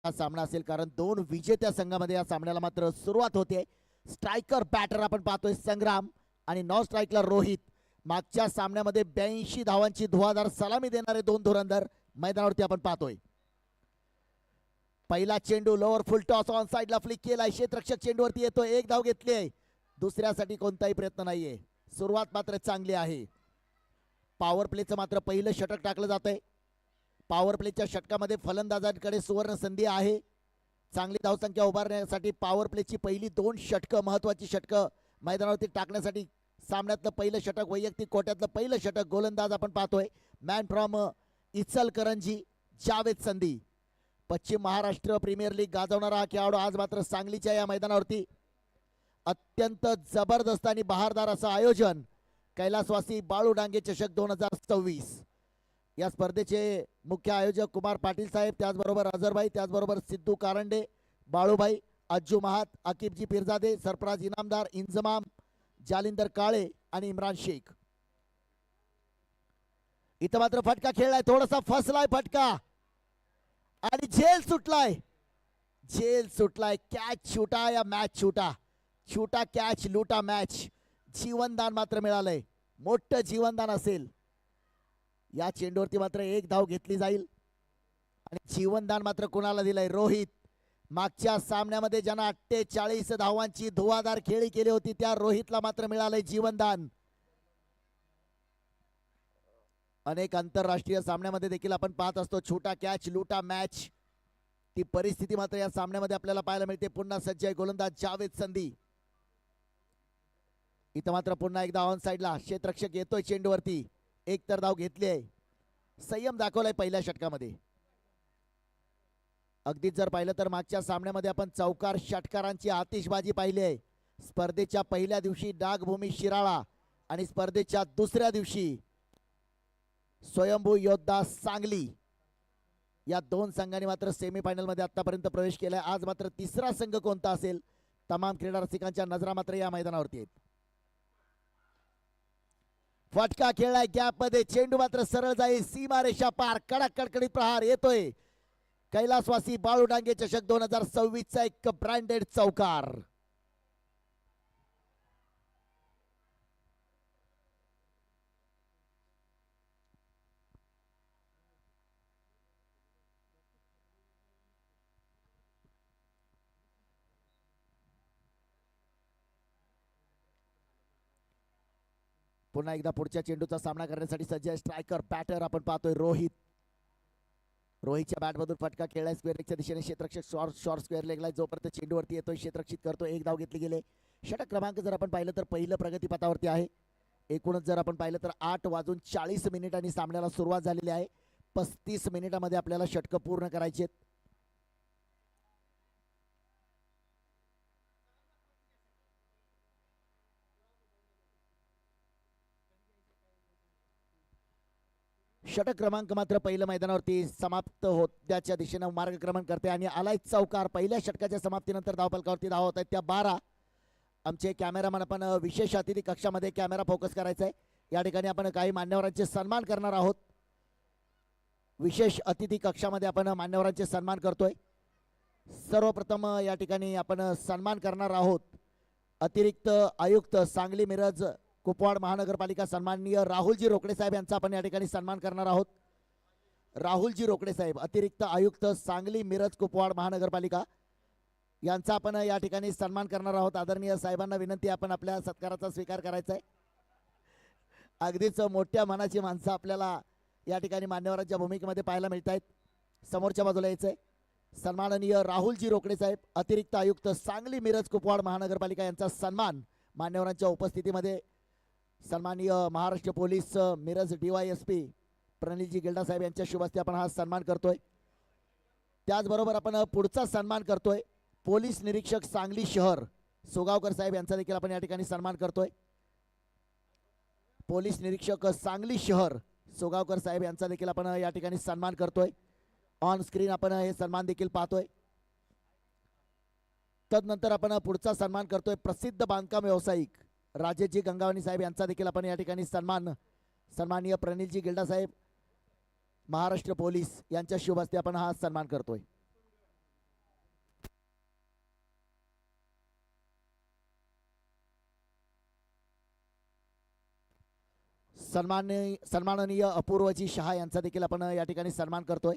हा सामना असेल, कारण दोन विजेत्या संघामध्ये या सामन्याला मात्र सुरुवात होते. स्ट्रायकर बॅटर आपण पाहतोय संग्राम आणि नॉन स्ट्राईकला रोहित. मागच्या सामन्यामध्ये 82 धावांची धुवाधार सलामी देणारे दोन धुरंधर मैदानावरती आपण पाहतोय. पहिला चेंडू लोअर फुल टॉस ऑन साइडला फ्लिक केलाय. क्षेत्ररक्षक चेंडूवरती येतोय. एक धाव घेतली आहे. दुसऱ्यासाठी कोणताही प्रयत्न नाहीये. सुरुवात मात्र चांगली आहे. पॉवर प्लेचं मात्र पहिलं षटक टाकलं जातंय. पॉवर प्लेच्या षटकामध्ये फलंदाजांकडे सुवर्ण संधी आहे. चांगली धावसंख्या उभारण्यासाठी पॉवर प्लेची पहिली दोन षटकं, महत्वाची षटकं मैदानावरती टाकण्यासाठी सामन्यातलं पहिलं षटक, वैयक्तिक कोट्यातलं पहिलं षटक गोलंदाज आपण पाहतोय. मॅन फ्रॉम इचलकरंजी जावेद संधी. पश्चिम महाराष्ट्र प्रीमियर लीग गाजवणारा हा खेळाडू आज मात्र सांगलीच्या या मैदानावरती. अत्यंत जबरदस्त आणि बहारदार असं आयोजन. कैलासवासी बाळू डांगे चषक 2026 या स्पर्धेचे मुख्य आयोजक कुमार पाटील साहेब, त्याचबरोबर अझरभाई, त्याचबरोबर सिद्धू कारंडे, बाळूभाई, अज्जू महात, आकिबजी पिरजादे, सरफराज इनामदार, इंजमाम, जालिंदर काळे आणि इम्रान शेख. इथं मात्र फटका खेळलाय, थोडासा फसलाय फटका आणि झेल सुटलाय. झेल सुटलाय. कॅच छुटा या मॅच छुटा. छुटा कॅच लुटा मॅच. जीवनदान मात्र मिळालंय. मोठं जीवनदान असेल. या चेंडूवरती मात्र एक धाव घेतली जाईल आणि जीवनदान मात्र कुणाला दिलंय? रोहित. मागच्या सामन्यामध्ये ज्यांना 48 धावांची धुवाधार खेळी केली होती त्या रोहितला मात्र मिळालंय जीवनदान. अनेक आंतरराष्ट्रीय सामन्यामध्ये देखील आपण पाहत असतो छोटा कॅच लुटा मॅच. ती परिस्थिती मात्र या सामन्यामध्ये आपल्याला पाहायला मिळते. पुन्हा सज्ज आहे गोलंदाज जावेद संधी. इथं मात्र पुन्हा एकदा ऑन साइडला क्षेत्ररक्षक येतोय चेंडूवरती. एक तर धाव घेतली आहे. संयम दाखवलाय पहिल्या षटकामध्ये. अगदीच जर पाहिलं तर मागच्या सामन्यामध्ये आपण चौकार षटकारांची आतिषबाजी पाहिली आहे. स्पर्धेच्या पहिल्या दिवशी डागभूमी शिराळा आणि स्पर्धेच्या दुसऱ्या दिवशी स्वयंभू योद्धा सांगली या दोन संघांनी मात्र सेमीफायनल मध्ये आतापर्यंत प्रवेश केलाय. आज मात्र तिसरा संघ कोणता असेल? तमाम क्रीडा रसिकांच्या नजरा मात्र या मैदानावरती आहेत. फटका खेळलाय गॅप मध्ये. चेंडू मात्र सरळ जाईल सीमारेषा पार. कडक कडकडीत प्रहार येतोय. कैलासवासी बाळू डांगे चषक 2026 चा एक ब्रँडेड चौकार. पुन्हा एकदा पुढच्या चेंडूचा सामना करण्यासाठी सज्ज आहे स्ट्रायकर बॅटर आपण पाहतोय रोहित. रोहितच्या बॅटमधून फटका खेळलाय स्क्वेअर लेगच्या दिशेने. क्षेत्ररक्षक शॉर्ट स्क्वेअर लेगला जोपर्यंत चेंडूवरती येतोय क्षेत्ररक्षित करतो. एक धाव घेतली गेले. षटक क्रमांक जर आपण पाहिलं तर पहिलं प्रगतीपथावरती आहे. एकूणच जर आपण पाहिलं तर 8:40 सामन्याला सुरुवात झालेली आहे. 35 मिनिटांमध्ये आपल्याला षटक पूर्ण करायचे आहेत. षटक क्रमांक मात्र पहिलं मैदानावरती समाप्त होत्याच्या दिशेने मार्गक्रमण करते आणि आलाय चौकार. पहिल्या षटकाच्या समाप्तीनंतर धावफलकावरती धाव होत आहेत त्या 12. आमचे कॅमेरामन आपण विशेष अतिथी कक्षामध्ये कॅमेरा फोकस करायचा आहे. या ठिकाणी आपण काही मान्यवरांचे सन्मान करणार आहोत. विशेष अतिथी कक्षामध्ये आपण मान्यवरांचे सन्मान करतोय. सर्वप्रथम या ठिकाणी आपण सन्मान करणार आहोत अतिरिक्त आयुक्त सांगली मिरज कुपवाड महानगरपालिका सन्माननीय राहुलजी रोकडे साहेब यांचा आपण या ठिकाणी सन्मान करणार आहोत. राहुलजी रोकडे साहेब अतिरिक्त आयुक्त सांगली मिरज कुपवाड महानगरपालिका यांचा आपण या ठिकाणी सन्मान करणार आहोत. आदरणीय साहेबांना विनंती आपण आपल्या सत्काराचा स्वीकार करायचा आहे. अगदीच मोठ्या मनाची माणसं आपल्याला या ठिकाणी मान्यवरांच्या भूमिकेमध्ये पाहायला मिळत आहेत. समोरच्या बाजूला यायचंय सन्माननीय राहुलजी रोकडे साहेब अतिरिक्त आयुक्त सांगली मिरज कुपवाड महानगरपालिका यांचा सन्मान मान्यवरांच्या उपस्थितीमध्ये सन्माननीय महाराष्ट्र पोलीस मिरज DYSP प्रणिलजी गिल्डा साहेब यांच्या शुभ हस्ते आपण हा सन्मान करतोय. त्याचबरोबर आपण पुढचा सन्मान करतोय पोलीस निरीक्षक सांगली शहर सोगावकर साहेब यांचा देखील आपण या ठिकाणी सन्मान करतोय. पोलीस निरीक्षक सांगली शहर सोगावकर साहेब यांचा देखील आपण या ठिकाणी सन्मान करतोय. ऑन स्क्रीन आपण हे सन्मान देखील पाहतोय. तदनंतर आपण पुढचा सन्मान करतोय प्रसिद्ध बांधकाम व्यावसायिक राजेशजी गंगावणी साहेब यांचा देखील आपण या ठिकाणी सन्माननीय प्रणिलजी गिल्डा साहेब महाराष्ट्र पोलीस यांच्या शुभ हस्ते आपण हा सन्मान करतोय. सन्माननीय अपूर्वजी शहा यांचा देखील आपण या ठिकाणी सन्मान करतोय.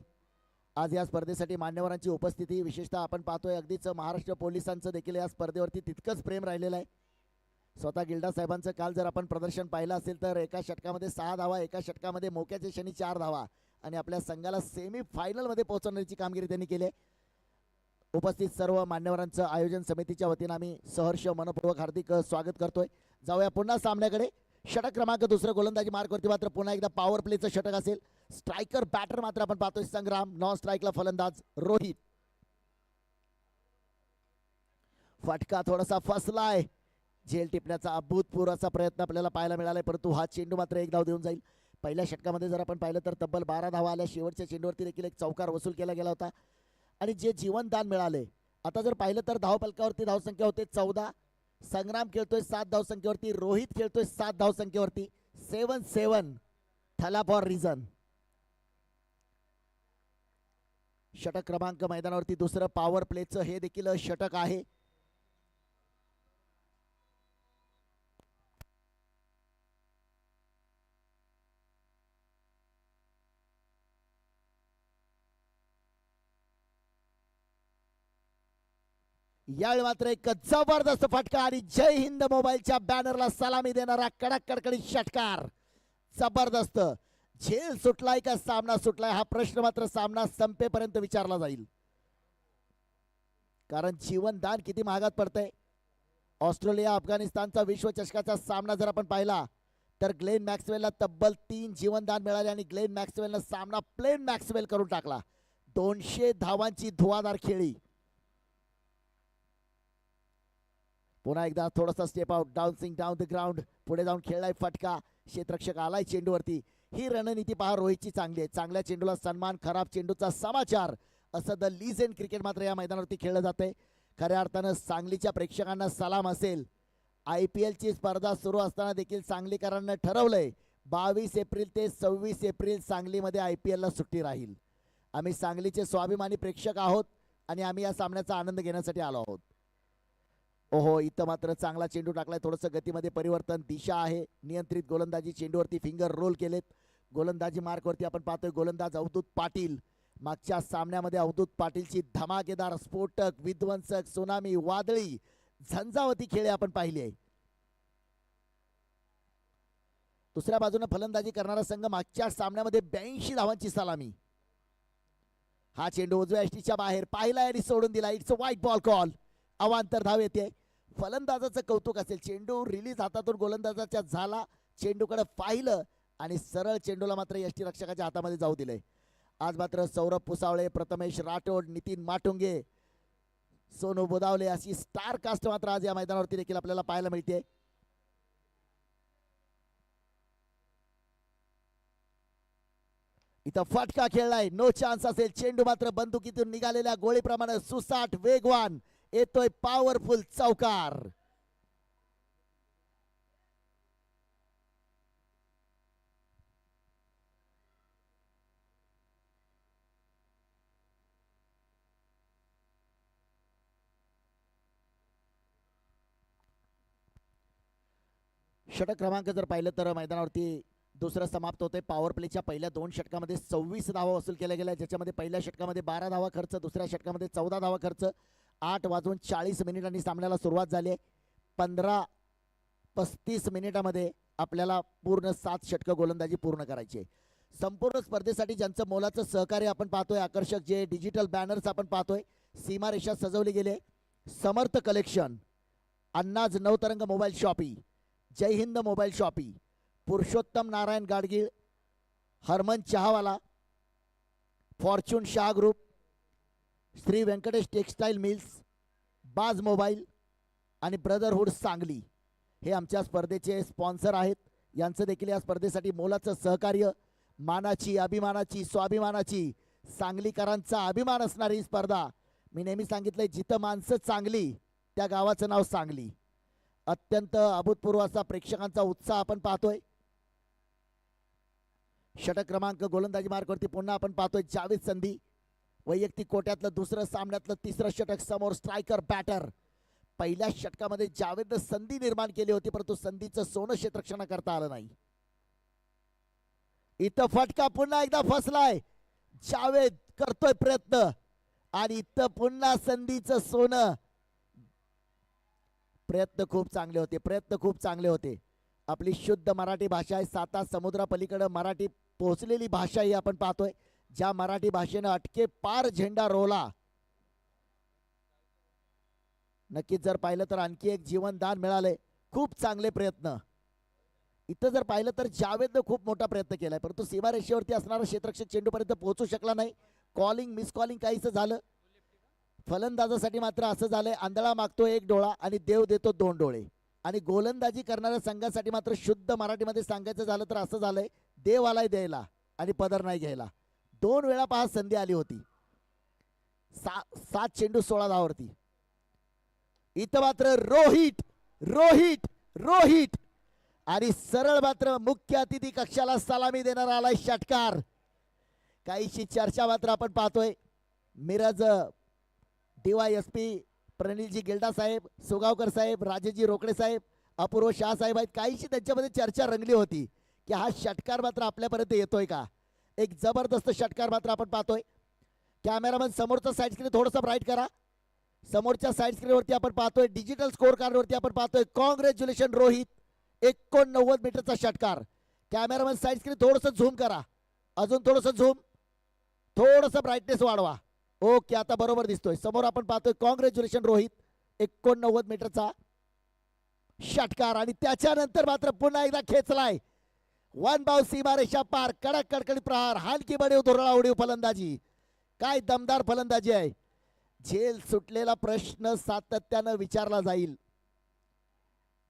आज या स्पर्धेसाठी मान्यवरांची उपस्थिती विशेषतः आपण पाहतोय अगदीच महाराष्ट्र पोलिसांचं देखील या स्पर्धेवरती तितकंच प्रेम राहिलेलं आहे. स्वतः गिल्डा साहेबांचं काल जर आपण प्रदर्शन पाहिलं असेल तर एका षटकामध्ये 6 धावा, एका षटकामध्ये मोक्याच्या क्षणी 4 धावा आणि आपल्या संघाला सेमी फायनलमध्ये पोहोचवण्याची कामगिरी त्यांनी केली. उपस्थित सर्व मान्यवरांचं आयोजन समितीच्या वतीनं आम्ही सहर्ष मनपूर्वक हार्दिक स्वागत करतोय. जाऊया पुन्हा सामन्याकडे. षटक क्रमांक 2 गोलंदाजी मार्कवरती मात्र पुन्हा एकदा पॉवर प्लेचं षटक असेल. स्ट्रायकर बॅटर मात्र आपण पाहतोय संग्राम, नॉन स्ट्राईकला फलंदाज रोहित. फटका थोडासा फसलाय. झेल टिपण्याचा अभूतपूर्व असा प्रयत्न आपल्याला पाहायला मिळालाय, परंतु हा चेंडू मात्र एक धाव देऊन जाईल. पहिल्या षटकामध्ये जर आपण पाहिलं तर तब्बल 12 धावा आल्या. शेवटच्या चेंडूवरती देखील एक चौकार वसूल केला गेला होता आणि जे जीवनदान मिळाले. आता जर पाहिलं तर धावफलकावरती धावसंख्या होते 14. संग्राम खेळतोय 7 धावसंख्येवरती, रोहित खेळतोय 7 धावसंख्येवरती. 7-7 थला फॉर रिझन. षटक क्रमांक मैदानावरती 2 पॉवर प्लेचं हे देखील षटक आहे. यावेळी मात्र एक जबरदस्त फटका आणि जय हिंद मोबाईलच्या बॅनरला सलामी देणारा कडक कडकडीत षटकार. जबरदस्त. झेल सुटलाय का सामना सुटलाय हा प्रश्न मात्र सामना संपेपर्यंत विचारला जाईल, कारण जीवनदान किती महागात पडतंय. ऑस्ट्रेलिया अफगाणिस्तानचा विश्वचषकाचा सामना जर आपण पाहिला तर ग्लेन मॅक्सवेलला तब्बल 3 जीवनदान मिळाले आणि ग्लेन मॅक्सवेलनं सामना प्लेन मॅक्सवेल करून टाकला. 200 धावांची धुवाधार खेळी. पुन्हा एकदा थोडासा step out, dancing down the ground. पुढे जाऊन खेळलाय फटका. क्षेत्ररक्षक आलाय चेंडूवरती. ही रणनीती पहा रोहितची चांगली आहे. चांगल्या चेंडूला सन्मान, खराब चेंडूचा समाचार, असं द लीजेंड क्रिकेट मात्र या मैदानावरती खेळलं जातंय. खऱ्या अर्थानं सांगलीच्या प्रेक्षकांना सलाम असेल. IPL ची स्पर्धा सुरू असताना देखील सांगलीकरांना ठरवलंय 22 एप्रिल ते 26 एप्रिल सांगलीमध्ये IPL ला सुट्टी राहील. आम्ही सांगलीचे स्वाभिमानी प्रेक्षक आहोत आणि आम्ही या सामन्याचा आनंद घेण्यासाठी आलो आहोत. ओहो, इथं मात्र चांगला चेंडू टाकलाय. थोडंसं गतीमध्ये परिवर्तन, दिशा आहे. नियंत्रित गोलंदाजी, चेंडूवरती फिंगर रोल केलेत. गोलंदाजी मार्कवरती आपण पाहतोय गोलंदाज अवधूत पाटील. मागच्या सामन्यामध्ये अवधूत पाटीलची धमाकेदार, स्फोटक, विध्वंसक, सुनामी, वादळी, झंझावती खेळी आपण पाहिली आहे. दुसऱ्या बाजूने फलंदाजी करणारा संघ मागच्या सामन्यामध्ये 82 धावांची सलामी. हा चेंडू उजव्या यष्टीच्या बाहेर पाहिलाय आणि सोडून दिला. It's a white ball call. अवांतर धाव येते. फलंदाजाचं कौतुक असेल. चेंडू रिलीज हातातून गोलंदाजाच्या झाला, चेंडूकडे पाहिलं आणि सरळ चेंडूला मात्र यष्टीरक्षकाच्या हातामध्ये जाऊ दिले. आज मात्र सौरभ पुसावळे, प्रथमेश राठोड, नितीन माटुंगे, सोनू बुदावले अशी स्टार कास्ट मात्र आज या मैदानावरती देखील आपल्याला पाहायला मिळते. इथं फटका खेळलाय. नो चान्स असेल. चेंडू मात्र बंदुकीतून निघालेल्या गोळीप्रमाणे सुसाट, वेगवान येतोय. पॉवरफुल चौकार. षटक क्रमांक जर पाहिलं तर मैदानावरती 2 समाप्त होते. पॉवर प्लेच्या पहिल्या 2 षटकामध्ये 26 धावा वसूल केल्या गेल्या, ज्याच्यामध्ये पहिल्या षटकामध्ये 12 धावा खर्च, दुसऱ्या षटकामध्ये 14 धावा खर्च. 8:40 मिनिटांनी सामन्याला सुरुवात झाली आहे. 15:35 मिनिटामध्ये आपल्याला पूर्ण 7 षटकं गोलंदाजी पूर्ण करायची आहे. संपूर्ण स्पर्धेसाठी ज्यांचं मोलाचं सहकार्य आपण पाहतोय, आकर्षक जे डिजिटल बॅनर्स आपण पाहतोय, सीमारेषा सजवली गेले. Samarth collection, Annaj Navtarang mobile shoppe, Jai Hind mobile shoppe, Purushottam Narayan Gadgil, Harman Chahawala, fortune Shah group, Shri Venkatesh textile mills, Baaz mobile आणि ब्रदरहुड सांगली हे आमच्या स्पर्धेचे स्पॉन्सर आहेत. यांचं देखील या स्पर्धेसाठी मोलाचं सहकार्य. मानाची, अभिमानाची, स्वाभिमानाची, सांगलीकरांचा अभिमान असणारी स्पर्धा. मी नेहमी सांगितलंय, जिथं माणसं चांगली त्या गावाचं नाव सांगली. अत्यंत अभूतपूर्व असा प्रेक्षकांचा उत्साह आपण पाहतोय. षटक क्रमांक गोलंदाजी मार्कवरती पुन्हा आपण पाहतोय जावेद संधी. वैयक्तिक कोट्यातलं 2रं, सामन्यातलं 3रं षटक. समोर स्ट्रायकर बॅटर. पहिल्या षटकामध्ये जावेदनं संधी निर्माण केली होती, परंतु संधीचं सोनं क्षेत्ररक्षण करता आलं नाही. इथं फटका पुन्हा एकदा फसलाय. जावेद करतोय प्रयत्न आणि इथं पुन्हा संधीचं सोनं. प्रयत्न खूप चांगले होते, प्रयत्न खूप चांगले होते. आपली शुद्ध मराठी भाषा आहे, साता समुद्रा पलीकडे मराठी पोहोचलेली भाषा ही आपण पाहतोय. ज्या मराठी भाषेनं अटके पार झेंडा रोवला. नक्कीच जर पाहिलं तर आणखी एक जीवनदान मिळालंय. खूप चांगले प्रयत्न. इथं जर पाहिलं तर जावेदनं खूप मोठा प्रयत्न केलाय, परंतु सीमारेषेवरती असणारा क्षेत्ररक्षक चेंडूपर्यंत पोहोचू शकला नाही. कॉलिंग मिस कॉलिंग काहीच झालं. फलंदाजासाठी मात्र असं झालंय, आंधळा मागतो एक डोळा आणि देव देतो दोन डोळे. आणि गोलंदाजी करणाऱ्या संघासाठी मात्र शुद्ध मराठीमध्ये सांगायचं झालं तर असं झालंय, देव आलाय द्यायला आणि पदर नाही घ्यायला. 2 वेळा पहा संधी आली होती. 7 चेंडू 16 धावावरती. इथं मात्र रोहित रोहित रोहित आणि सरळ मात्र मुख्य अतिथी कक्षाला सलामी देणार आलाय षटकार. काहीशी चर्चा मात्र आपण पाहतोय. मिरज DYSP प्रणिलजी गिल्डा साहेब, सुगावकर साहेब, राजेजी रोकडे साहेब, अपूर्व शाह साहेब आहेत. काहीशी त्यांच्यामध्ये चर्चा रंगली होती की हा षटकार मात्र आपल्यापर्यंत येतोय का. एक जबरदस्त षटकार मात्र आपण पाहतोय. कॅमेरामन समोरचा साईड स्क्रीन थोडंसं ब्राईट करा. समोरच्या साईड स्क्रीनवरती आपण पाहतोय, डिजिटल स्कोर कार्डवरती आपण पाहतोय, कॉंग्रॅच्युलेशन रोहित. 89 मीटरचा षटकार. कॅमेरामन साईड स्क्रीन थोडंसं झूम करा, अजून थोडंसं झूम, थोडंसं ब्राईटनेस वाढवा. ओके, आता बरोबर दिसतोय. समोर आपण पाहतोय कॉंग्रॅच्युलेशन रोहित. 89 मीटरचा षटकार आणि त्याच्यानंतर मात्र पुन्हा एकदा खेचलाय. 1 बाव सीमारेषा पार. कडक कडकडीत प्रहार. हानकी बडीव धुरळा उडीव फलंदाजी. काय दमदार फलंदाजी आहे. झेल सुटलेला प्रश्न सातत्यानं विचारला जाईल.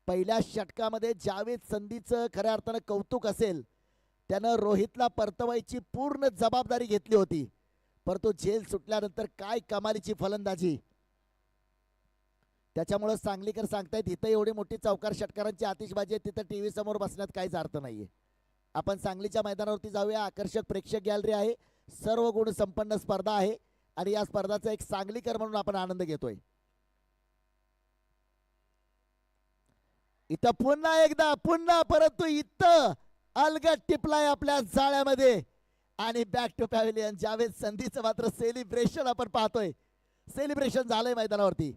पहिल्या षटकामध्ये जावेद संधीचं खऱ्या अर्थानं कौतुक असेल, त्यानं रोहितला परतवायची पूर्ण जबाबदारी घेतली होती, परंतु झेल सुटल्यानंतर काय कमालीची फलंदाजी. त्याच्यामुळे सांगलीकर सांगतायत इथं एवढी मोठी चौकार षटकारांची आतिषबाजी आहे, तिथं टीव्ही समोर बसण्यात काहीच अर्थ नाहीये. आपण सांगलीच्या मैदानावरती जाऊया. आकर्षक प्रेक्षक गॅलरी आहे, सर्व गुण संपन्न स्पर्धा आहे आणि या स्पर्धाचा एक सांगलीकर म्हणून आपण आनंद घेतोय. इथं पुन्हा एकदा पुन्हा परंतु इथं अलगट टिपलाय आपल्या जाळ्यामध्ये आणि बॅक टू पॅव्हिलियन. जावेद संधीचं मात्र सेलिब्रेशन आपण पाहतोय. सेलिब्रेशन झालंय मैदानावरती.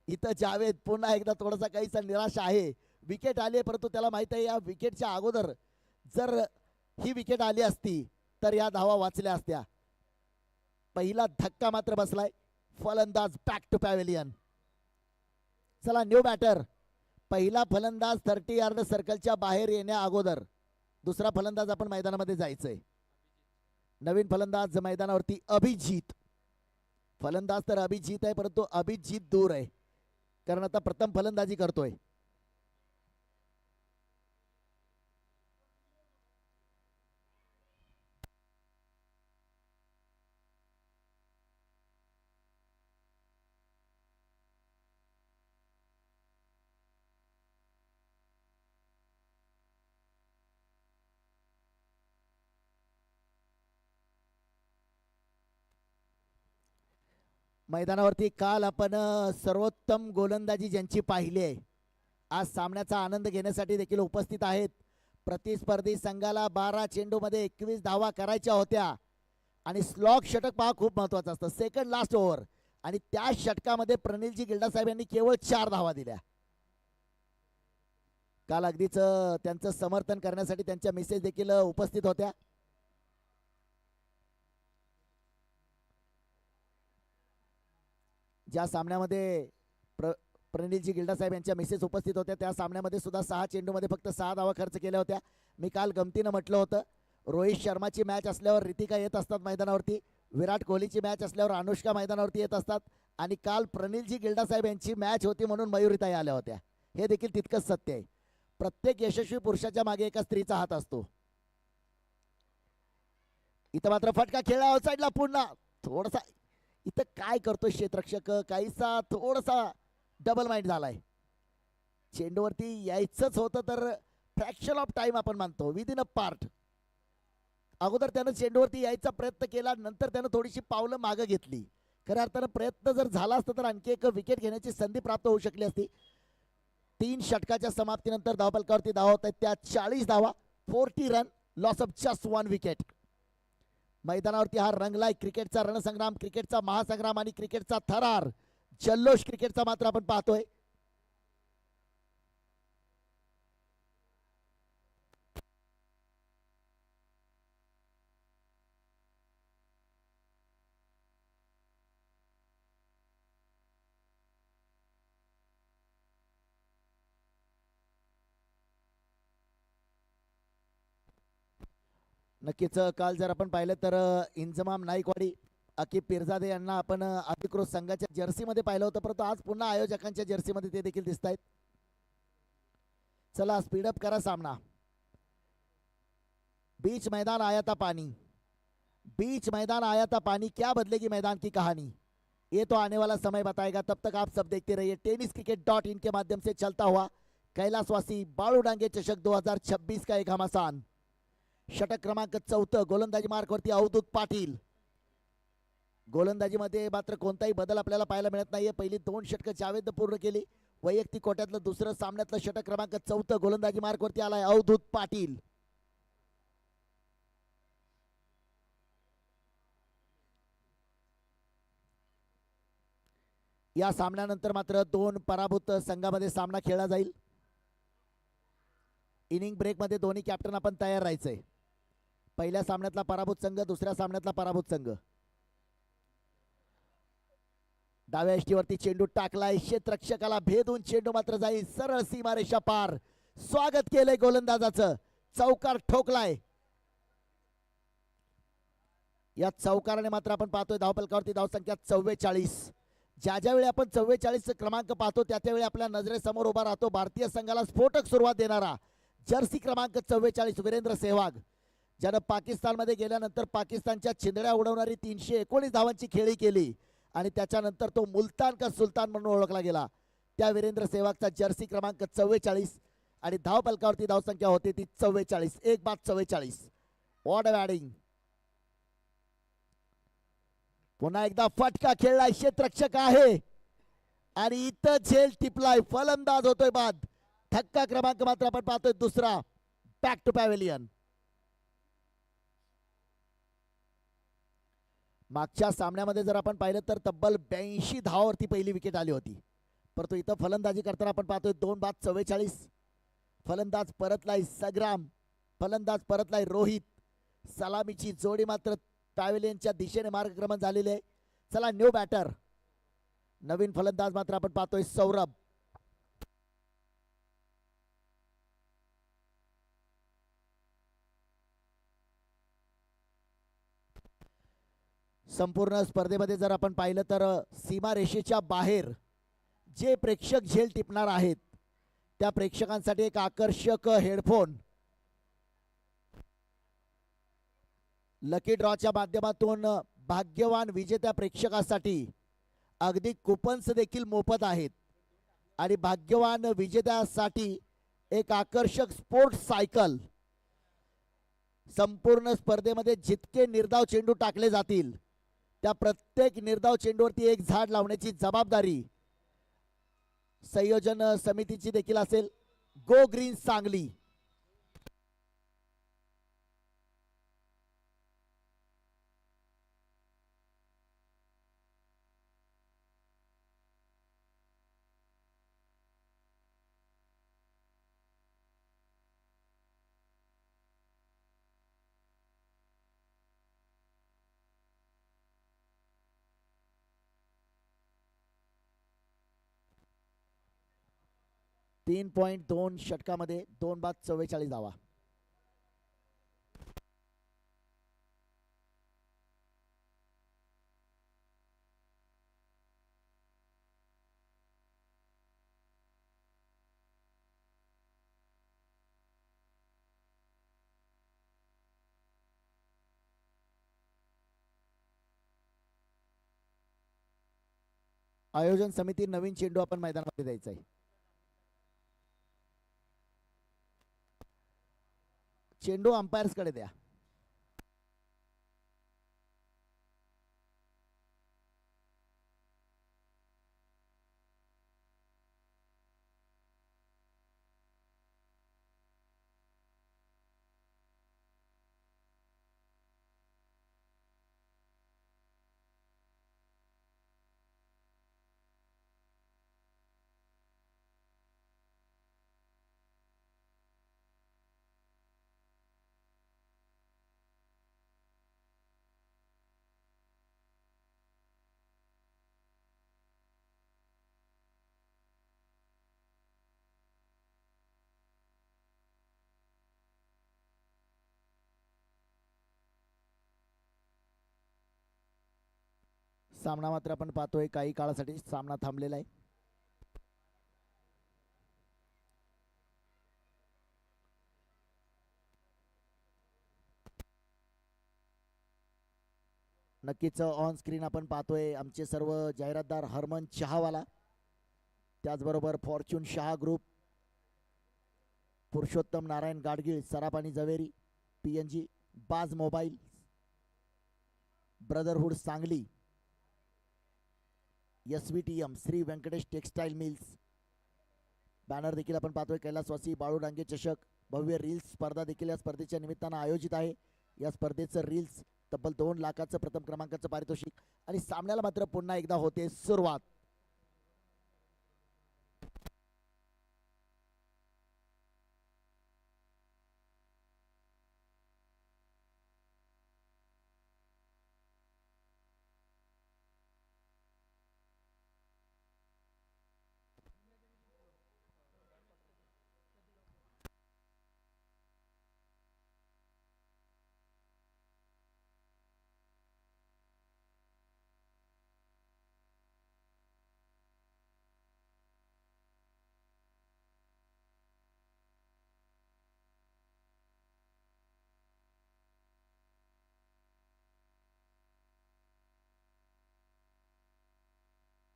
इथं जावेद पुन्हा एकदा थोडासा काहीसा निराश आहे. विकेट आली परंतु त्याला माहित आहे या विकेटच्या अगोदर जर ही विकेट आली असती तर या धावा वाचल्या असत्या. पहिला धक्का मात्र बसलाय. फलंदाज बॅक टू पॅव्हिलियन. चला न्यू बॅटर. पहिला फलंदाज 30 यार्ड सर्कलच्या बाहेर येण्या अगोदर दुसरा फलंदाज आपण मैदानामध्ये जायचंय. नवीन फलंदाज मैदानावरती अभिजित. फलंदाज तर अभिजित आहे परंतु अभिजित दूर आहे कारण आता प्रथम फलंदाजी करतोय. मैदानावरती काल आपण सर्वोत्तम गोलंदाजी ज्यांची पाहिली आहे, आज सामन्याचा आनंद घेण्यासाठी देखील उपस्थित आहेत. प्रतिस्पर्धी संघाला 12 चेंडूमध्ये 21 धावा करायच्या होत्या आणि स्लॉग षटक पहा खूप महत्वाचं असतं. सेकंड लास्ट ओव्हर आणि त्या षटकामध्ये प्रणिलजी गिल्डा साहेब यांनी केवळ 4 धावा दिल्या. काल अगदीच त्यांचं समर्थन करण्यासाठी त्यांच्या मिसेस देखील उपस्थित होत्या. ज्या सामन्यामध्ये प्रणिलजी गिल्डा साहेब यांच्या मिसेस उपस्थित होत्या त्या सामन्यामध्ये सुद्धा 6 चेंडूमध्ये फक्त 6 धावा खर्च केल्या होत्या. मी काल गमतीनं म्हटलं होतं, रोहित शर्माची मॅच असल्यावर रितिका येत असतात मैदानावरती, विराट कोहलीची मॅच असल्यावर अनुष्का मैदानावरती येत असतात आणि काल प्रणिलजी गिल्डा साहेब यांची मॅच होती म्हणून मयुरीताई आल्या होत्या. हे देखील तितकंच सत्य आहे. प्रत्येक यशस्वी पुरुषाच्या मागे एका स्त्रीचा हात असतो. इथं मात्र फटका खेळला आउटसाइडला. पुन्हा थोडासा इथं काय करतोय क्षेत्ररक्षक, काहीसा थोडासा डबल माइंड झालाय. चेंडूवरती यायचंच होतं तर फ्रॅक्शन ऑफ टाइम आपण मानतो, विदिन अ पार्ट. अगोदर त्यानं चेंडूवरती यायचा प्रयत्न केला, नंतर त्यानं थोडीशी पावलं मागं घेतली. खऱ्या अर्थानं प्रयत्न जर झाला असता तर आणखी एक विकेट घेण्याची संधी प्राप्त होऊ शकली असती. 3 षटकाच्या समाप्तीनंतर धावफलकावरती धावा होत आहेत त्या 40 धावा, 40 run. Loss of just 1 wicket. मैदानावरती हा रंगलाय क्रिकेटचा रणसंग्राम, क्रिकेटचा महासंग्राम आणि क्रिकेटचा थरार, जल्लोष क्रिकेटचा मात्र आपण पाहतोय. नक्कीच काल जर आपण पाहिलं तर इंजमाम नाईकवाडी, अकीब पिरजादे यांना आपण अधिकृत संघाच्या जर्सीमध्ये पाहिलं होतं, परंतु आज पुन्हा आयोजकांच्या जर्सीमध्ये ते देखील दिसत आहेत. चला स्पीडअप करा सामना. बीच मैदान आया था पानी, बीच मैदान आया था पानी, क्या बदलेगी मैदान की कहानी, ये तो आने वाला समय बताएगा. तब तक आप सब देखते रहिए tenniscricket.in के माध्यम से चलता हुआ कैलासवासी बाळू डांगे चषक 2026 का एक घमासान. षटक क्रमांक 4, गोलंदाजी मार्कवरती अवधूत पाटील. गोलंदाजीमध्ये मात्र कोणताही बदल आपल्याला पाहायला मिळत नाहीये. पहिली 2 षटकं जावेदनं पूर्ण केली. वैयक्तिक कोट्यातलं दुसरं सामन्यातलं षटक क्रमांक 4 गोलंदाजी मार्कवरती आलाय अवधूत पाटील. या सामन्यानंतर मात्र 2 पराभूत संघामध्ये सामना खेळला जाईल. इनिंग ब्रेकमध्ये दोन्ही कॅप्टन आपण तयार राहायचंय. पहिल्या सामन्यातला पराभूत संघ, दुसऱ्या सामन्यातला पराभूत संघ. डाव्या यष्टीवरती चेंडू टाकलाय, क्षेत्ररक्षकाला भेदून चेंडू मात्र जाईल सरळ सीमारेषा पार. स्वागत केलंय गोलंदाजाचं, चौकार ठोकलाय. या चौकाराने मात्र आपण पाहतोय धावफलकावरती धावसंख्या 44. ज्या वेळी आपण 44 क्रमांक पाहतो त्यावेळी आपल्या नजरेसमोर उभा राहतो भारतीय संघाला स्फोटक सुरुवात देणारा जर्सी क्रमांक 44 वीरेंद्र सेहवाग, ज्यानं पाकिस्तानमध्ये गेल्यानंतर पाकिस्तानच्या चिंधड्या उडवणारी 319 धावांची खेळी केली आणि त्याच्यानंतर तो मुलतान का सुलतान म्हणून ओळखला गेला. त्या वीरेंद्र सेहवागचा जर्सी क्रमांक 44 आणि धावफलकावरती धावसंख्या होती ती 44. एक बाद 44. What a batting. पुन्हा एकदा फटका खेळलाय, क्षेत्ररक्षक आहे आणि इथं झेल टिपलाय, फलंदाज होतोय बाद. धक्का क्रमांक मात्र आपण पाहतोय दुसरा. Back to pavilion. मागच्या सामन्यामध्ये जर आपण पाहिलं तर तब्बल 82 धावावरती पहिली विकेट आली होती, परंतु इथं फलंदाजी करताना आपण पाहतोय 2 बाद 44. फलंदाज परतलाय संग्राम, फलंदाज परतलाय रोहित. सलामीची जोडी मात्र पॅव्हेलियनच्या दिशेने मार्गक्रमण झालेले आहे. चला न्यू बॅटर, नवीन फलंदाज मात्र आपण पाहतोय सौरभ. संपूर्ण स्पर्धेमध्ये जर आपण पाहिलं तर सीमारेषेच्या बाहेर जे प्रेक्षक झेल टिपणार आहेत त्या प्रेक्षकांसाठी एक आकर्षक हेडफोन लकी ड्रॉच्या माध्यमातून भाग्यवान विजेत्या प्रेक्षकासाठी अगदी कुपन्स देखील मोफत आहेत आणि भाग्यवान विजेत्यासाठी एक आकर्षक स्पोर्ट्स सायकल. संपूर्ण स्पर्धेमध्ये जितके निर्धाव चेंडू टाकले जातील त्या प्रत्येक निर्धाव चेंडूवरती एक झाड लावण्याची जबाबदारी संयोजन समितीची देखील असेल. Go green Sangli. तीन 3.2 षटकामध्ये 2 बाद 44 धावा. आयोजन समिती नवीन चेंडू आपण मैदानामध्ये द्यायचा आहे. चेंडू अंपायर्स कडे द्या. सामना मात्र आपण पाहतोय काही काळासाठी सामना थांबलेला आहे. नक्कीच ऑन स्क्रीन आपण पाहतोय आमचे सर्व जाहिरातदार हरमन चहावाला, त्याचबरोबर fortune Shaha group, Purushottam Narayan Gadgil, Sarapani Javeri, PNG, Baaz mobile, brotherhood Sangli, SVTM, Shri Venkatesh textile mills. Banner देखील आपण पाहतोय कैलासवासी बाळू डांगे चषक भव्य रील्स स्पर्धा देखील या स्पर्धेच्या निमित्तानं आयोजित आहे. या स्पर्धेचं रील्स तब्बल 2 लाखाचं प्रथम क्रमांकाचं पारितोषिक आणि सामन्याला मात्र पुन्हा एकदा होते सुरुवात.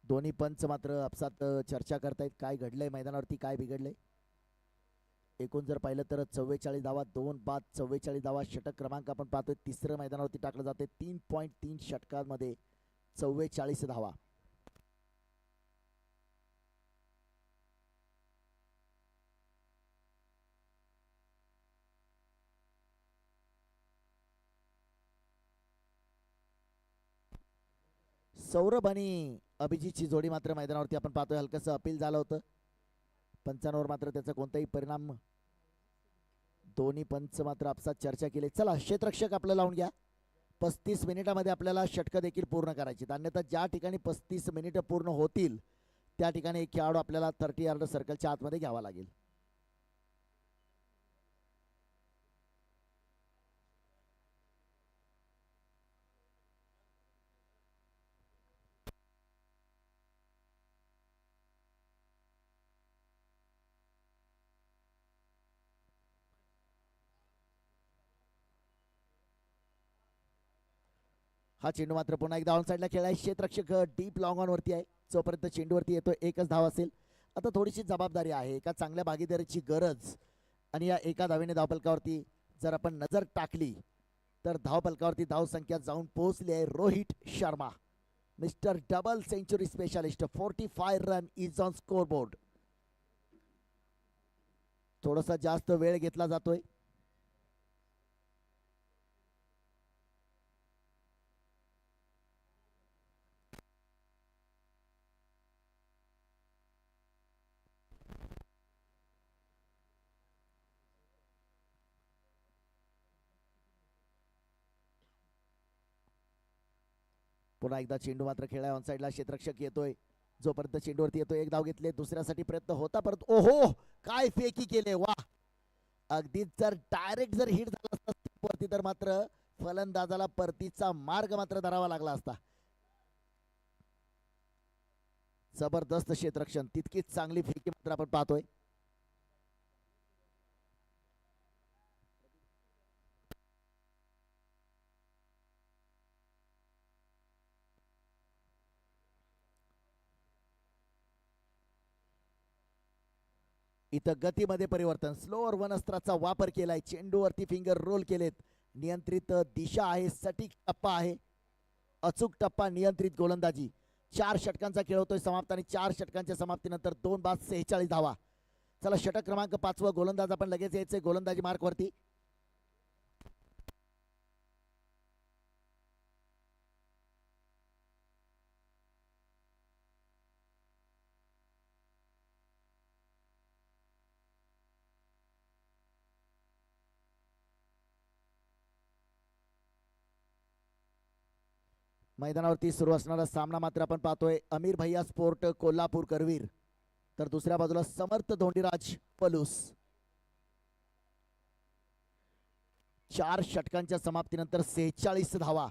दोन्ही पंच मात्र आपसात चर्चा करतायत काय घडलंय मैदानावरती, काय बिघडलंय. एकूण जर पाहिलं तर 44 धावा, 2 बाद 44 धावा. षटक क्रमांक आपण पाहतोय तिसरं मैदानावरती टाकलं जाते. 3.3 षटकांमध्ये 44 धावा. सौरभ आणि अभिजितची जोडी मात्र मैदानावरती आपण पाहतोय हलकंसं अपील झालं होतं. पंचांवर मात्र त्याचा कोणताही परिणाम. दोन्ही पंच मात्र आपसात चर्चा केली. चला क्षेत्ररक्षक आपलं लावून घ्या. 35 मिनिटामध्ये आपल्याला षटकं देखील पूर्ण करायची. अन्यथा ज्या ठिकाणी 35 मिनिटं पूर्ण होतील त्या ठिकाणी एक खेळाडू आपल्याला 30 यार्ड सर्कलच्या आतमध्ये घ्यावा लागेल. हा चेंडू मात्र पुन्हा एकदा ऑन साईडला खेळाय. क्षेत्ररक्षक डीप लॉंग ऑन वरती आहे. जोपर्यंत चेंडूवरती येतो एकच धाव असेल. आता थोडीशी जबाबदारी आहे, एका चांगल्या भागीदारीची गरज. आणि या एका धावेने धावफलकावरती जर आपण नजर टाकली तर धावफलकावरती धाव संख्या जाऊन पोहोचली आहे. Rohit Sharma, mister double century specialist, 45 run is on score board. थोडासा जास्त वेळ घेतला जातोय. पुन्हा एकदा चेंडू मात्र खेळाय ऑन साईडला. क्षेत्ररक्षक येतोय. जोपर्यंत चेंडूवरती येतोय एक धाव घेतले. दुसऱ्यासाठी प्रयत्न होता परंतु ओहो काय फेकी केले. वा, अगदीच जर डायरेक्ट जर हिट झाला असता वरती तर मात्र फलंदाजाला परतीचा मार्ग मात्र धरावा लागला असता. जबरदस्त क्षेत्ररक्षण, तितकीच चांगली फेकी मात्र आपण पाहतोय. इथं गतीमध्ये परिवर्तन. स्लोअर वनस्त्राचा वापर केलाय. चेंडूवरती फिंगर रोल केलेत. नियंत्रित दिशा आहे. सटीक टप्पा आहे. अचूक टप्पा, नियंत्रित गोलंदाजी. 4 षटकांचा खेळ होतोय समाप्त आणि 4 षटकांच्या समाप्तीनंतर 2 बाद 46 धावा. चला षटक क्रमांक 5 गोलंदाज आपण लगेच यायचे गोलंदाजी मार्क वरती. मैदानावरती सुरू असणारा सामना मात्र आपण पाहतोय अमीर भैया स्पोर्ट कोल्हापूर करवीर, तर दुसऱ्या बाजूला समर्थ धोंडीराज पलूस. 4 षटकांच्या समाप्तीनंतर 46 धावा.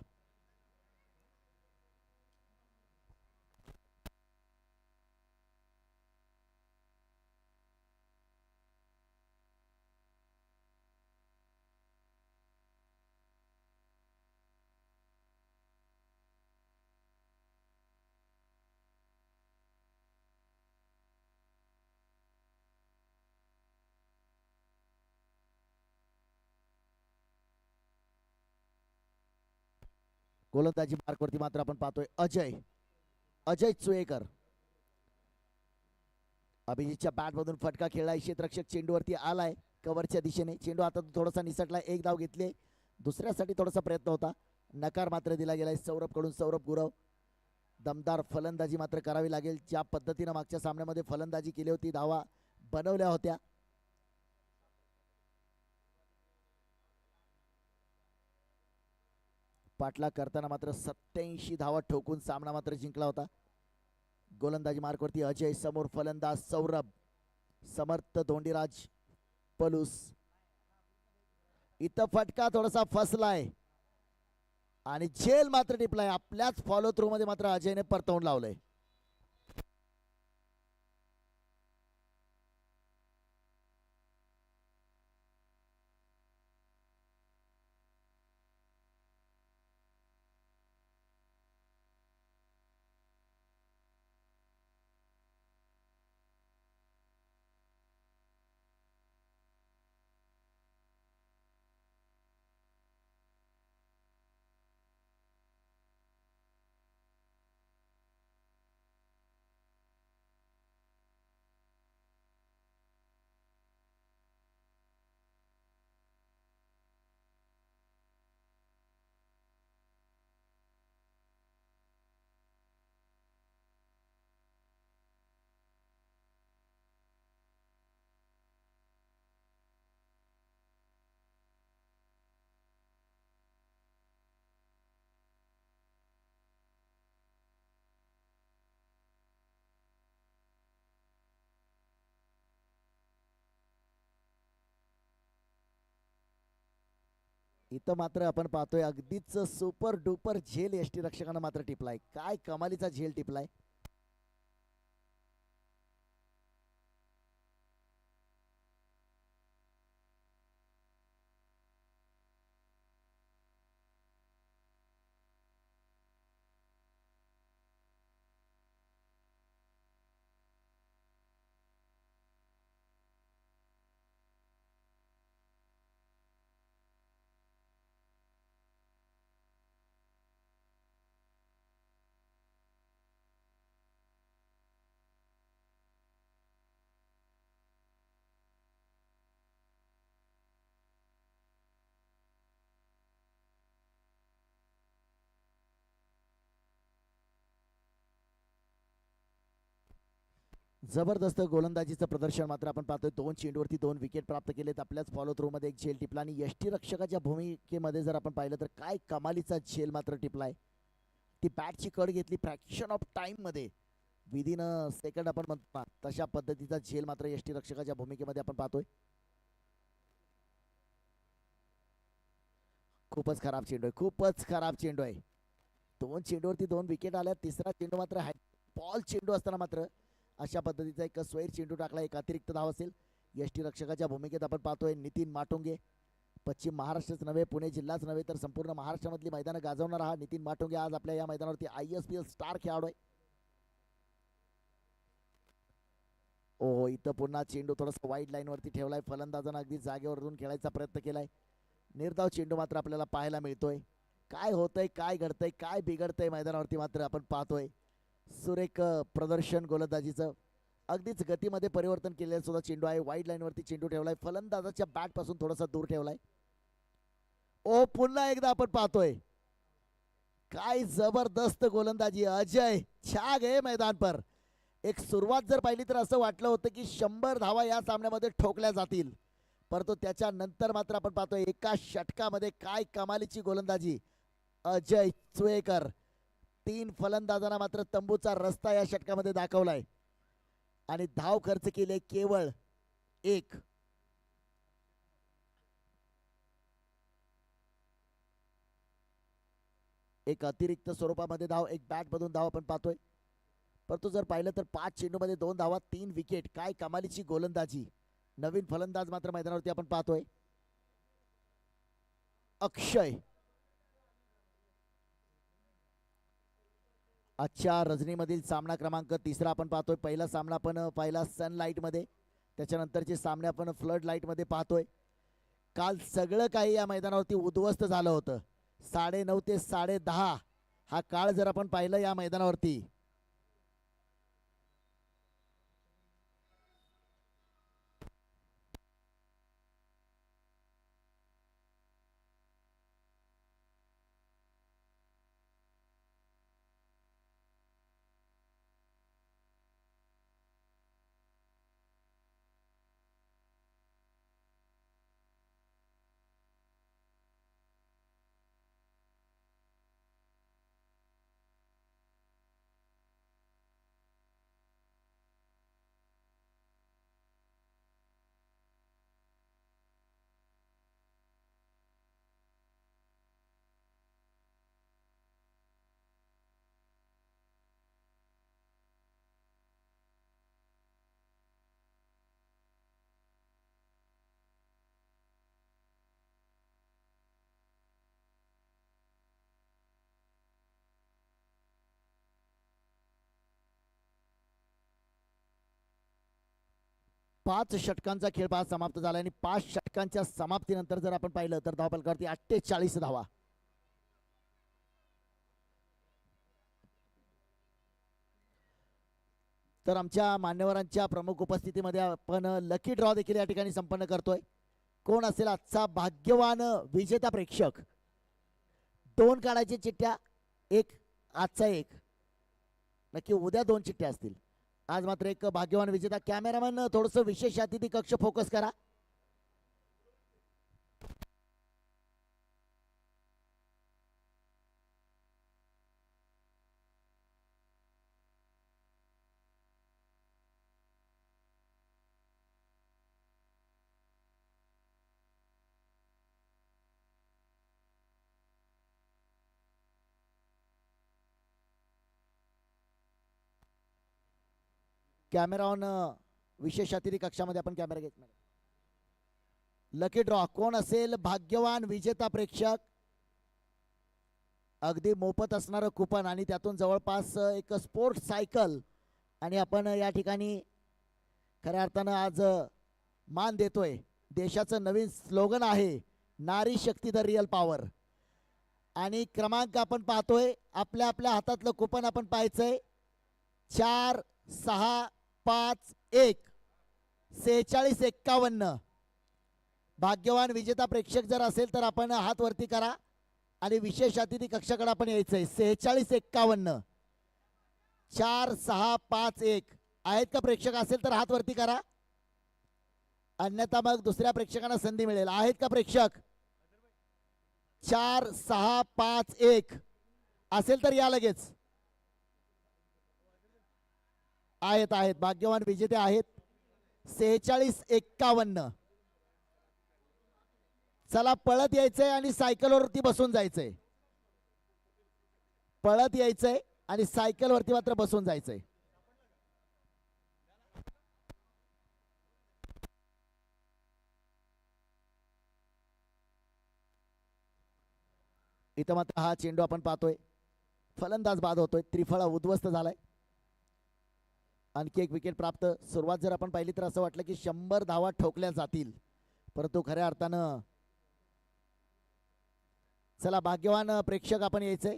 गोलंदाजी मार्कवरती मात्र आपण पाहतोय अजय अजय चुएकर. अभिजितच्या बॅट मधून फटका खेळला, क्षेत्ररक्षक चेंडूवरती आलाय कव्हरच्या दिशेने. चेंडू आता थोडासा निसटला, एक धाव घेतले, दुसऱ्यासाठी थोडासा प्रयत्न होता, नकार मात्र दिला गेलाय सौरभ कडून. सौरभ गुरव दमदार फलंदाजी मात्र करावी लागेल. ज्या पद्धतीने मागच्या सामन्यामध्ये फलंदाजी केली होती, धावा बनवल्या होत्या, पाठला करताना मात्र 87 धावा ठोकून सामना मात्र जिंकला होता. गोलंदाजी मार्कवरती अजय, समोर फलंदाज सौरभ, समर्थ धोंडीराज पलूस. इथं फटका थोडासा फसलाय आणि झेल मात्र टिपलाय. आपल्याच फॉलो थ्रू मध्ये मात्र अजयने परतवून लावलंय. इथं मात्र आपण पाहतोय अगदीच सुपर डुपर झेल यष्टी रक्षकांना मात्र टिपलाय. काय कमालीचा झेल टिपलाय. जबरदस्त गोलंदाजीचं प्रदर्शन मात्र आपण पाहतोय. 2 चेंडूवरती 2 विकेट प्राप्त केलेत. आपल्याच फॉलो थ्रू मध्ये एक झेल टिपला आणि यष्टीरक्षकाच्या भूमिकेमध्ये जर आपण पाहिलं तर काय कमालीचा झेल मात्र टिपलाय. ती बॅटची कड घेतली फ्रॅक्शन ऑफ टाइम मध्ये, विदिन सेकंड आपण म्हणतो तशा पद्धतीचा झेल मात्र यष्टीरक्षकाच्या भूमिकेमध्ये आपण पाहतोय. खूपच खराब चेंडू आहे, खूपच खराब चेंडू आहे. 2 चेंडूवरती 2 विकेट आल्या. तिसरा चेंडू मात्र बॉल चेंडू असताना मात्र अशा पद्धतीचा एक स्वैर चेंडू टाकला. एक अतिरिक्त धाव असेल. यष्टीरक्षकाच्या भूमिकेत आपण पाहतोय नितीन माटुंगे. पश्चिम महाराष्ट्रच नव्हे, पुणे जिल्हाच नव्हे तर संपूर्ण महाराष्ट्रामधली मैदानं गाजवणारा हा नितीन माटुंगे आज आपल्या या मैदानावरती ISPL स्टार खेळाडू आहे. ओ इथं पुन्हा चेंडू थोडासा वाईड लाईन वरती ठेवलाय. फलंदाजानं अगदी जागेवरून खेळायचा प्रयत्न केलाय. निर्धाव चेंडू मात्र आपल्याला पाहायला मिळतोय. काय होतंय, काय घडतंय, काय बिघडतंय मैदानावरती मात्र आपण पाहतोय. सुरेख प्रदर्शन गोलंदाजीचं. अगदीच गतीमध्ये परिवर्तन केलेलं सुद्धा चेंडू आहे. वाईड लाईन वरती चेंडू ठेवलाय. फलंदाजाच्या बॅट पासून थोडासा दूर ठेवलाय. ओ पुन्हा एकदा आपण पाहतोय. काय जबरदस्त गोलंदाजी. अजय छा गए मैदान पर. एक सुरुवात जर पाहिली तर असं वाटलं होतं की 100 धावा या सामन्यामध्ये ठोकल्या जातील, परंतु त्याच्यानंतर मात्र आपण पाहतोय एका षटकामध्ये काय कमालीची गोलंदाजी अजय चुएकर. 3 फलंदाजांना मात्र तंबूचा रस्ता या षटकामध्ये दाखवलाय आणि धाव खर्च केले केवळ 1. एक अतिरिक्त स्वरूपामध्ये धाव, एक बॅट मधून धाव आपण पाहतोय. परंतु जर पाहिलं तर 5 चेंडूमध्ये 2 धावा, 3 विकेट. काय कमालीची गोलंदाजी. नवीन फलंदाज मात्र मैदानावरती आपण पाहतोय अक्षय. आजच्या रजनीमधील सामना क्रमांक 3 आपण पाहतोय. पहिला सामना आपण पाहिला सनलाइट मध्ये, त्याच्यानंतरचे सामने आपण फ्लड लाईट मध्ये पाहतोय. काल सगळं काही या मैदानावरती उद्ध्वस्त झालं होतं. 9:30 ते 10:30 हा काळ जर आपण पाहिलं या मैदानावरती, पाच षटकांचा खेळ पाच समाप्त झाला आणि 5 षटकांच्या समाप्तीनंतर जर आपण पाहिलं तर धावफलकावरती 48 धावा. तर आमच्या मान्यवरांच्या प्रमुख उपस्थितीमध्ये आपण लकी ड्रॉ देखील या ठिकाणी संपन्न करतोय. कोण असेल आजचा भाग्यवान विजेता प्रेक्षक? 2 काढायच्या चिठ्ठ्या, एक आजचा एक, नक्की उद्या 2 चिठ्ठ्या असतील. आज मात्र एक भाग्यवान विजेता. कॅमेरामॅन थोडस विशेष अतिथी कक्ष फोकस करा. Camera on. विशेष अतिथी कक्षामध्ये आपण कॅमेरा घेत नाही. लकी ड्रॉ कोण असेल भाग्यवान विजेता प्रेक्षक? अगदी मोफत असणारं कुपन आणि त्यातून जवळपास एक स्पोर्ट्स सायकल. आणि आपण या ठिकाणी खऱ्या अर्थानं आज मान देतोय. देशाचं नवीन स्लोगन आहे नारी शक्ती द रिअल पॉवर. आणि क्रमांक आपण पाहतोय, आपल्या आपल्या हातातलं कुपन आपण पाहायचंय. 4 6 5 1 4651. भाग्यवान विजेता प्रेक्षक जर असेल तर आपण हात वरती करा आणि विशेष अतिथी कक्षाकडे आपण यायचंय. 4651 4 6 5 1 आहेत का प्रेक्षक? असेल तर हात वरती करा, अन्यथा मग दुसऱ्या प्रेक्षकांना संधी मिळेल. आहेत का प्रेक्षक? 4 6 5 1 असेल तर या लगेच. आहेत आहेत भाग्यवान विजेते आहेत. 4651. चला पळत यायचंय आणि सायकलवरती बसून जायचंय. पळत यायचंय आणि सायकलवरती मात्र बसून जायचंय. इथं मात्र हा चेंडू आपण पाहतोय, फलंदाज बाद होतोय. त्रिफळा उद्ध्वस्त झालाय. आणखी एक विकेट प्राप्त. सुरुवात जर आपण पाहिली तर असं वाटलं की 100 धावा ठोकल्या जातील, परंतु खऱ्या अर्थानं चला भाग्यवान प्रेक्षक आपण यायचंय.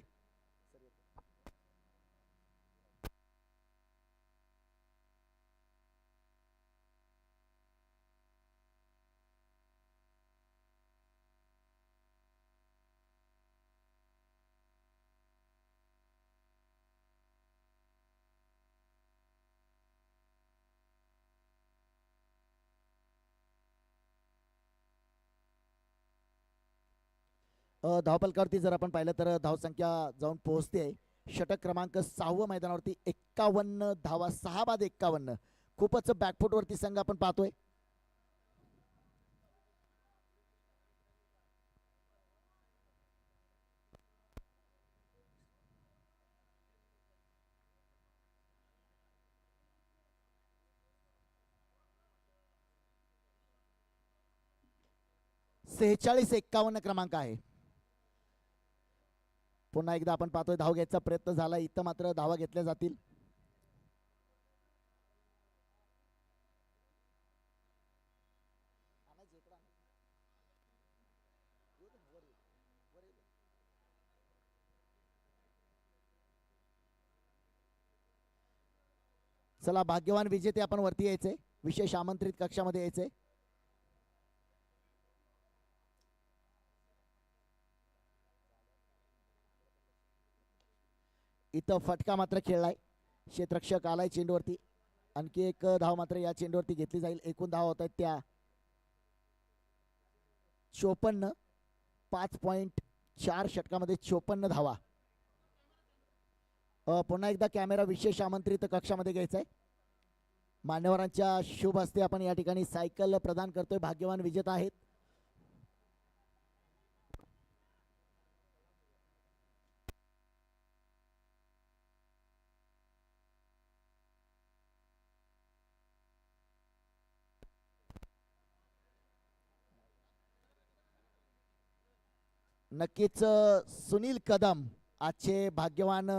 धावपलकावरती जर आपण पाहिलं तर धावसंख्या जाऊन पोहोचते. षटक क्रमांक 6 मैदानावरती 51 धावा, 6 बाद 51. खूपच बॅकफुट वरती संघ आपण पाहतोय. सेहेचाळीस 51 क्रमांक आहे. पुन्हा एकदा आपण पाहतोय धाव घ्यायचा प्रयत्न झाला. इथं मात्र धावा घेतल्या जातील. चला भाग्यवान विजेते आपण वरती यायचे, विशेष आमंत्रित कक्षामध्ये यायचे. इथं फटका मात्र खेळलाय, क्षेत्ररक्षक आलाय चेंडूवरती. आणखी एक धाव मात्र या चेंडूवरती घेतली जाईल. एकूण धाव होत आहेत त्या 54. 5.4 षटकामध्ये 54 धावा. पुन्हा एकदा कॅमेरा विशेष आमंत्रित कक्षामध्ये घ्यायचा आहे. मान्यवरांच्या शुभ हस्ते आपण या ठिकाणी सायकल प्रदान करतोय. भाग्यवान विजेता आहेत. नक्कीच सुनील कदम आजचे भाग्यवान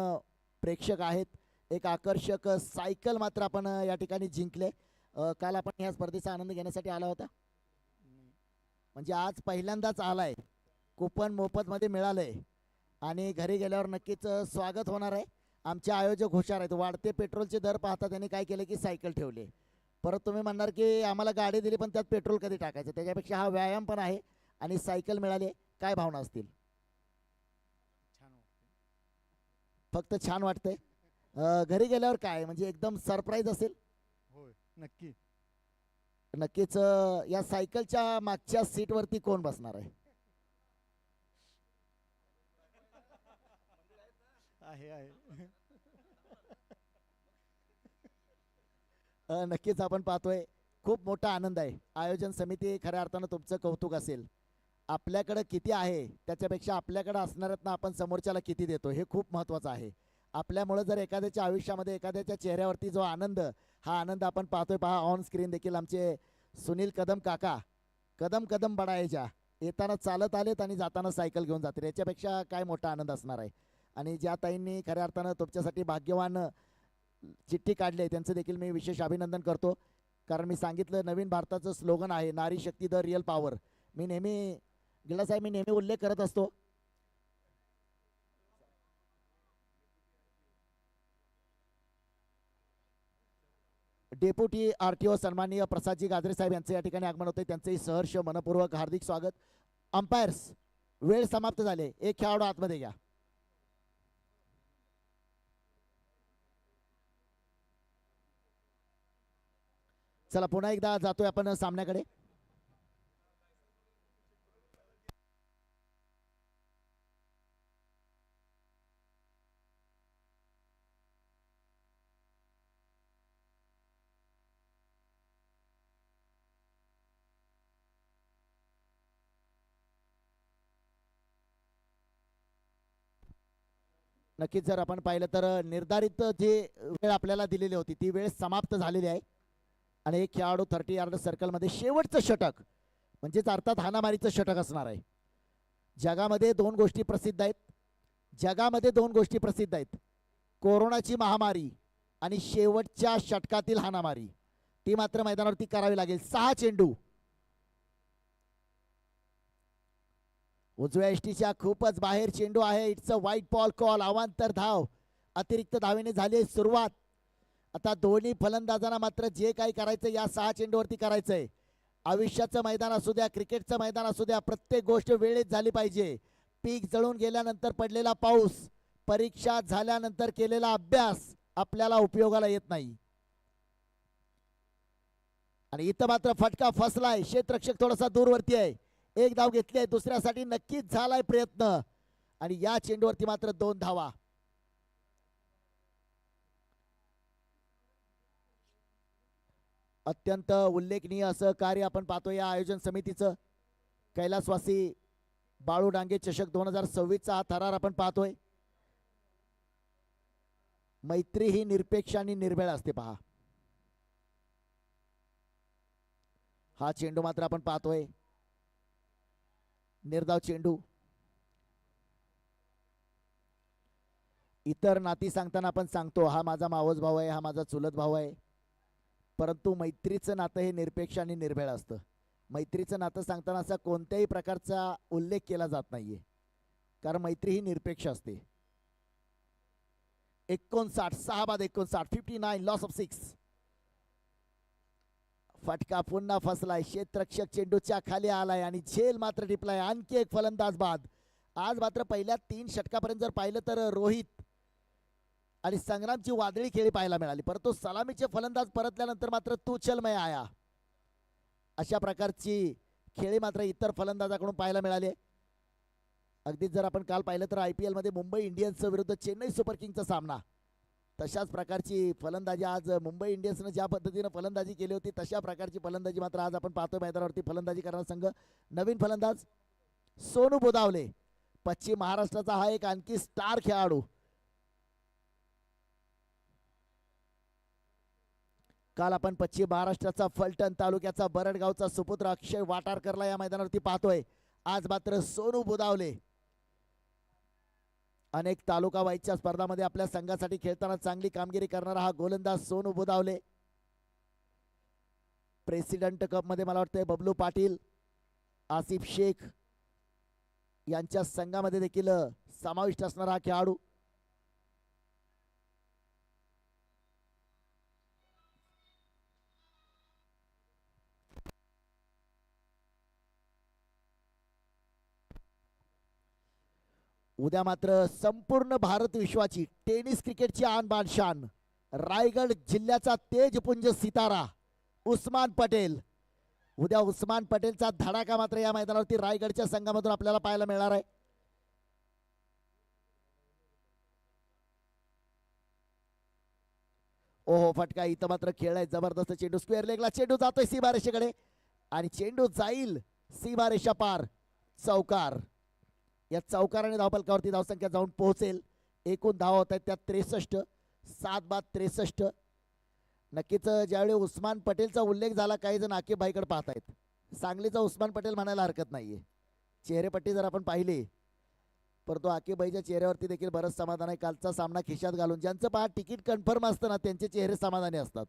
प्रेक्षक आहेत. एक आकर्षक सायकल मात्र आपण या ठिकाणी जिंकले. काल आपण या स्पर्धेचा आनंद घेण्यासाठी आला होता, म्हणजे आज पहिल्यांदाच आलाय. कुपन मोफत मध्ये मिळालंय आणि घरी गेल्यावर नक्कीच स्वागत होणार आहे. आमचे आयोजक हुशार आहेत. वाढते पेट्रोलचे दर पाहता त्यांनी काय केले की सायकल ठेवली. परत तुम्ही म्हणणार की आम्हाला गाडी दिली पण त्यात पेट्रोल कधी टाकायचं. त्याच्यापेक्षा हा व्यायाम पण आहे आणि सायकल मिळाली. काय भावना असतील? फक्त छान वाटतंय. घरी गेल्यावर काय म्हणजे एकदम सरप्राईज असेल. होय नक्की. नक्कीच या सायकलच्या मागच्या सीट वरती कोण बसणार आहे? आहे नक्कीच आपण पाहतोय खूप मोठा आनंद आहे. आयोजन समिती खऱ्या अर्थानं तुमचं कौतुक असेल. आपल्याकडे किती आहे त्याच्यापेक्षा आपल्याकडे असणाऱ्यातनं आपण समोरच्याला किती देतो हे खूप महत्त्वाचं आहे. आपल्यामुळे जर एखाद्याच्या आयुष्यामध्ये एखाद्याच्या चेहऱ्यावरती जो आनंद, हा आनंद आपण पाहतोय. पहा ऑन स्क्रीन देखील आमचे सुनील कदम काका कदम कदम बडायच्या येताना चालत आलेत आणि जाताना सायकल घेऊन जाते. याच्यापेक्षा काय मोठा आनंद असणार आहे. आणि ज्या ताईंनी खऱ्या अर्थानं तुमच्यासाठी भाग्यवान चिठ्ठी काढली आहे त्यांचं देखील मी विशेष अभिनंदन करतो. कारण मी सांगितलं नवीन भारताचं स्लोगन आहे नारी शक्ती द रिअल पॉवर. मी नेहमी गिल्ला साहेब मी नेहमी उल्लेख करत असतो. डेप्युटी आरटीओ सन्माननीय प्रसादजी गाजरे साहेब यांचे या ठिकाणी आगमन होते. त्यांचेही सहर्ष मनपूर्वक हार्दिक स्वागत. अंपायर्स वेळ समाप्त झाले. एक खेळाडू आतमध्ये घ्या. चला पुन्हा एकदा जातोय आपण सामन्याकडे. नक्कीच जर आपण पाहिलं तर निर्धारित जी वेळ आपल्याला दिलेली होती ती वेळ समाप्त झालेली आहे. आणि एक खेळाडू 30 यार्ड सर्कलमध्ये शेवटचं षटक म्हणजेच अर्थात हाणामारीचं षटक असणार आहे. जगामध्ये दोन गोष्टी प्रसिद्ध आहेत. जगामध्ये दोन गोष्टी प्रसिद्ध आहेत. कोरोनाची महामारी आणि शेवटच्या षटकातील हाणामारी. ती मात्र मैदानावरती करावी लागेल. 6 चेंडू उजव्या एष्टीच्या खूपच बाहेर चेंडू आहे. It's a white ball call. अवांतर धाव अतिरिक्त धावेने झाली सुरुवात. आता दोन्ही फलंदाजांना मात्र जे काही करायचं या 6 चेंडूवरती करायचंय. आयुष्याचं मैदान असू द्या, क्रिकेटचं मैदान असू द्या, प्रत्येक गोष्ट वेळेत झाली पाहिजे. पीक जळून गेल्यानंतर पडलेला पाऊस, परीक्षा झाल्यानंतर केलेला अभ्यास आपल्याला उपयोगाला येत नाही. आणि इथं मात्र फटका फसलाय. क्षेत्ररक्षक थोडासा दूरवरती आहे. एक धाव घेतली आहे. दुसऱ्यासाठी नक्कीच झालाय प्रयत्न आणि या चेंडूवरती मात्र 2 धावा. अत्यंत उल्लेखनीय असं कार्य आपण पाहतो या आयोजन समितीचं. कैलासवासी बाळू डांगे चषक 2026चा हा थरार आपण पाहतोय. मैत्री ही निरपेक्ष आणि निर्भेळ असते. पहा हा चेंडू मात्र आपण पाहतोय निर्धाव चेंडू. इतर नाती सांगताना आपण सांगतो हा माझा मावस भाऊ आहे, हा माझा चुलत भाऊ आहे. परंतु मैत्रीचं नातं हे निरपेक्ष आणि निर्भेळ असतं. मैत्रीचं नातं सांगताना असा कोणत्याही प्रकारचा उल्लेख केला जात नाहीये, कारण मैत्री ही निरपेक्ष असते. 59, 6 बाद 59, 59 लॉस ऑफ 6. फटका पुन्हा फसलाय. क्षेत्ररक्षक चेंडूच्या खाली आलाय आणि झेल मात्र टिपलाय. आणखी एक फलंदाज बाद. आज मात्र पहिल्या 3 षटकापर्यंत जर पाहिलं तर रोहित आणि संग्रामची वादळी खेळी पाहायला मिळाली, परंतु सलामीचे फलंदाज परतल्यानंतर मात्र तू चल मैं आया अशा प्रकारची खेळी मात्र इतर फलंदाजाकडून पाहायला मिळाली. अगदीच जर आपण काल पाहिलं तर IPL मध्ये मुंबई इंडियन्स विरुद्ध चेन्नई सुपर किंगचा सामना, तशाच प्रकारची फलंदाजी आज मुंबई इंडियन्सनं ज्या पद्धतीनं फलंदाजी केली होती तशा प्रकारची फलंदाजी मात्र आज आपण पाहतोय मैदानावरती. फलंदाजी करणारा संघ नवीन फलंदाज सोनू बुदावले, पश्चिम महाराष्ट्राचा हा एक आणखी स्टार खेळाडू. काल आपण पश्चिम महाराष्ट्राचा फलटण तालुक्याचा बरडगावचा सुपुत्र अक्षय वाटारकरला या मैदानावरती पाहतोय. आज मात्र सोनू बुदावले अनेक तालुका वाईजच्या स्पर्धामध्ये आपल्या संघासाठी खेळताना चांगली कामगिरी करणारा हा गोलंदाज सोनू बुदावले. प्रेसिडेंट कप मध्ये मला वाटतंय बबलू पाटील, आसिफ शेख यांच्या संघामध्ये देखील समाविष्ट असणारा हा खेळाडू. उद्या मात्र संपूर्ण भारत विश्वाची टेनिस क्रिकेटची आन बान शान रायगड जिल्ह्याचा तेजपुंज सितारा उस्मान पटेल. उद्या उस्मान पटेलचा धडाका मात्र या मैदानावरती रायगडच्या संघामधून आपल्याला पाहायला मिळणार आहे. ओहो, फटका इथं मात्र खेळलाय जबरदस्त. चेंडू स्क्वेअर लेगला, चेंडू जातोय सीमारेषेकडे आणि चेंडू जाईल सीमारेषा पार. चौकार. या चौकाराने धावफलकावरती धावसंख्या जाऊन पोहोचेल. एकूण धावा होत आहेत त्यात 63, 7 बाद 63. नक्कीच ज्यावेळी उस्मान पटेलचा उल्लेख झाला काही जण आकेबाईकडे पाहतायत. सांगलीचा उस्मान पटेल म्हणायला हरकत नाहीये. चेहरेपट्टी जर आपण पाहिली परंतु आकेबाईच्या चेहऱ्यावरती देखील बरंच समाधान आहे. कालचा सामना खिशात घालून ज्यांचं पहा तिकीट कन्फर्म असतं ना त्यांचे चेहरे समाधानी असतात.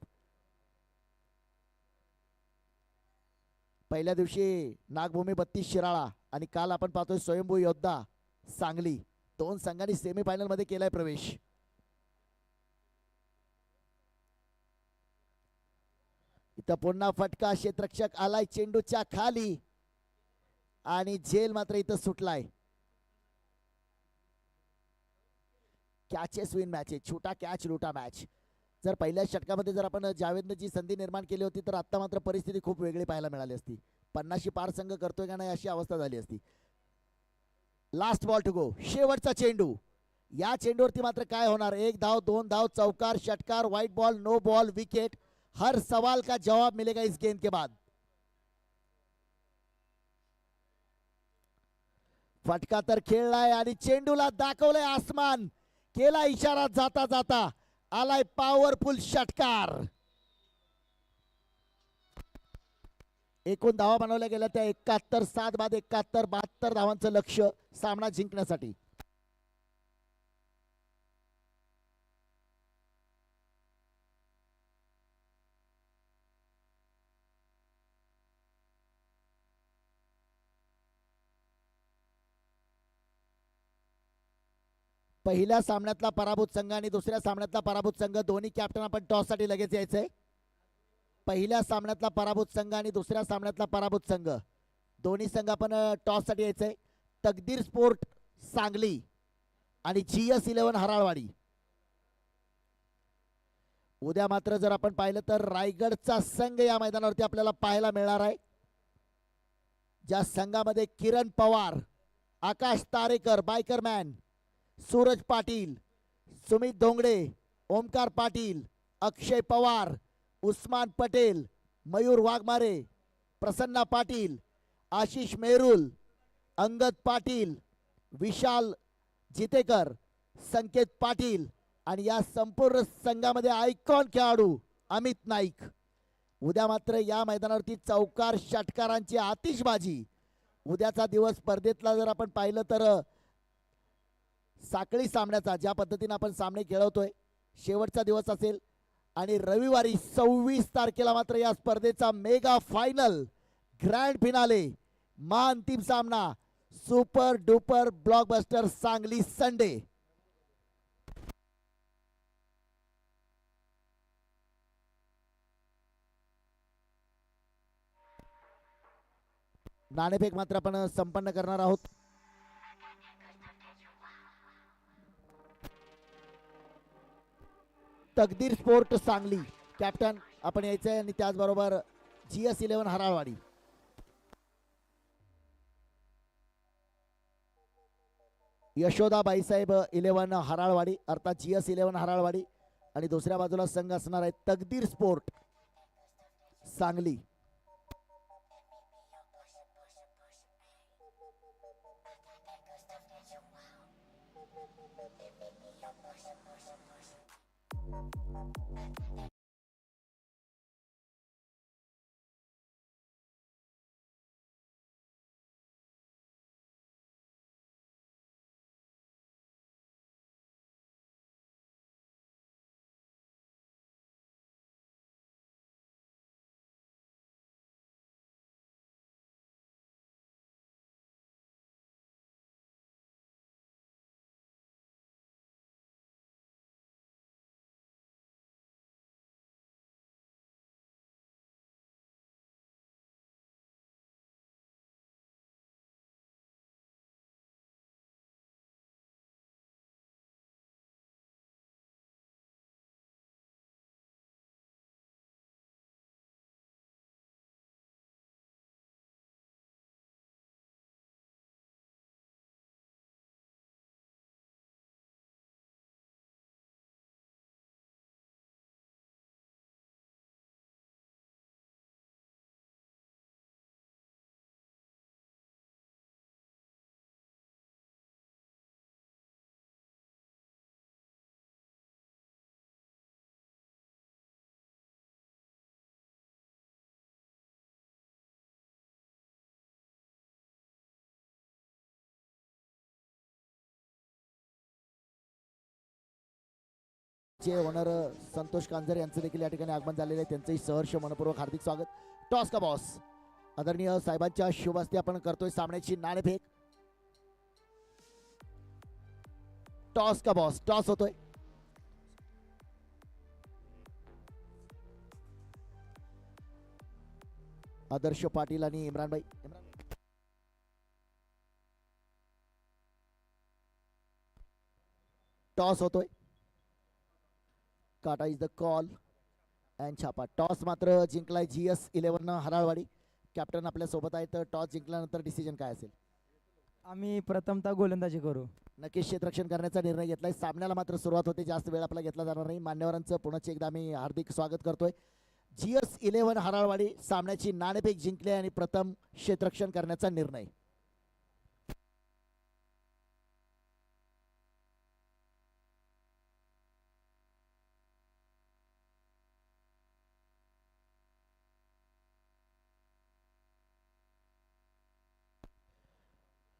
पहिल्या दिवशी नागभूमी 32 शिराळा आणि काल आपण पाहतोय स्वयंभू योद्धा सांगली, 2 संघांनी सेमीफायनल मध्ये केलाय प्रवेश. इथं पुन्हा फटका. क्षेत्ररक्षक आलाय चेंडूच्या खाली आणि झेल मात्र इथं सुटलाय. कॅचेस विन मॅच आहे, छोटा कॅच लुटा मॅच. जर पहिल्या षटकामध्ये जर आपण जावेदनं जी संधी निर्माण केली होती तर आता मात्र परिस्थिती खूप वेगळी पाहायला मिळाली असती. 50शी पार संघ करतोय का नाही अशी अवस्था झाली असती. लास्ट बॉल टू गो, शेवटचा चेंडू. या चेंडूवरती मात्र काय होणार? 1 धाव, 2 धाव, चौकार, षटकार, white ball, no ball, wicket. हर सवाल का जवाब मिलेगा इस गेंद के बाद. फटका तर खेळलाय आणि चेंडूला दाखवलंय आसमान, केला इशारा जाता जाता, आलाय पॉवरफुल षटकार. एकूण धावा बनवल्या गेल्या त्या 71, 7 बाद 71, 72 धावांचं लक्ष्य सामना जिंकण्यासाठी. पहिल्या सामन्यातला पराभूत संघ आणि दुसऱ्या सामन्यातला पराभूत संघ दोन्ही कॅप्टन आपण टॉस साठी लगेच यायचंय. पहिल्या सामन्यातला पराभूत संघ आणि दुसऱ्या सामन्यातला पराभूत संघ दोन्ही संघ आपण टॉस साठी यायचंय. तकदीर स्पोर्ट सांगली आणि GS11 हराळवाडी. उद्या मात्र जर आपण पाहिलं तर रायगडचा संघ या मैदानावरती आपल्याला पाहायला मिळणार आहे. ज्या संघामध्ये किरण पवार, आकाश तारेकर बायकरमॅन, सूरज पाटील, सुमित धोंगडे, ओमकार पाटील, अक्षय पवार, उस्मान पटेल, मयूर वाघमारे, प्रसन्ना पाटील, आशिष मेहरुल, अंगद पाटील, विशाल जितेकर, संकेत पाटील आणि या संपूर्ण संघामध्ये आयकॉन खेळाडू अमित नाईक. उद्या मात्र या मैदानावरती चौकार षटकारांची आतिषबाजी. उद्याचा दिवस स्पर्धेतला जर आपण पाहिलं तर साखळी सामन्याचा ज्या पद्धतीने आपण सामने खेळवतोय शेवटचा दिवस असेल आणि रविवारी 26 तारखेला मात्र या स्पर्धेचा मेगा फायनल ग्रँड फिनाले महाअंतिम सामना super duper blockbuster Sangli Sunday. नाणेफेक मात्र आपण संपन्न करणार आहोत. तकदीर स्पोर्ट सांगली कॅप्टन आपण यायचंय आणि त्याचबरोबर GS11 हराळवाडी. यशोदा बाईसाहेब 11 हराळवाडी अर्थात GS11 हराळवाडी आणि दुसऱ्या बाजूला संघ असणार आहे तकदीर स्पोर्ट सांगली. चे ओनर संतोष कांजर यांचं देखील या ठिकाणी आगमन झालेलं आहे. त्यांचंही सहर्ष मनपूर्वक हार्दिक स्वागत. टॉस का बॉस आदरणीय साहेबांच्या शुभ हस्ते आपण करतोय सामन्याची नाणेफेक. टॉस का बॉस टॉस होतोय. आदर्श पाटील आणि इम्रान भाई. टॉस होतोय. काटा इज द कॉल अँड छापा. टॉस मात्र जिंकलाय GS11 हराळवाडी. कॅप्टन आपल्या सोबत आहे तर टॉस जिंकल्यानंतर डिसिजन काय असेल? आम्ही प्रथमतः गोलंदाजी करू. नक्कीच क्षेत्ररक्षण करण्याचा निर्णय घेतलाय. सामन्याला मात्र सुरुवात होते. जास्त वेळ आपला घेतला जाणार नाही. मान्यवरांचं पुन्हा एकदा आम्ही हार्दिक स्वागत करतोय. GS11 हराळवाडी सामन्याची नाणेफेक जिंकली आणि प्रथम क्षेत्ररक्षण करण्याचा निर्णय.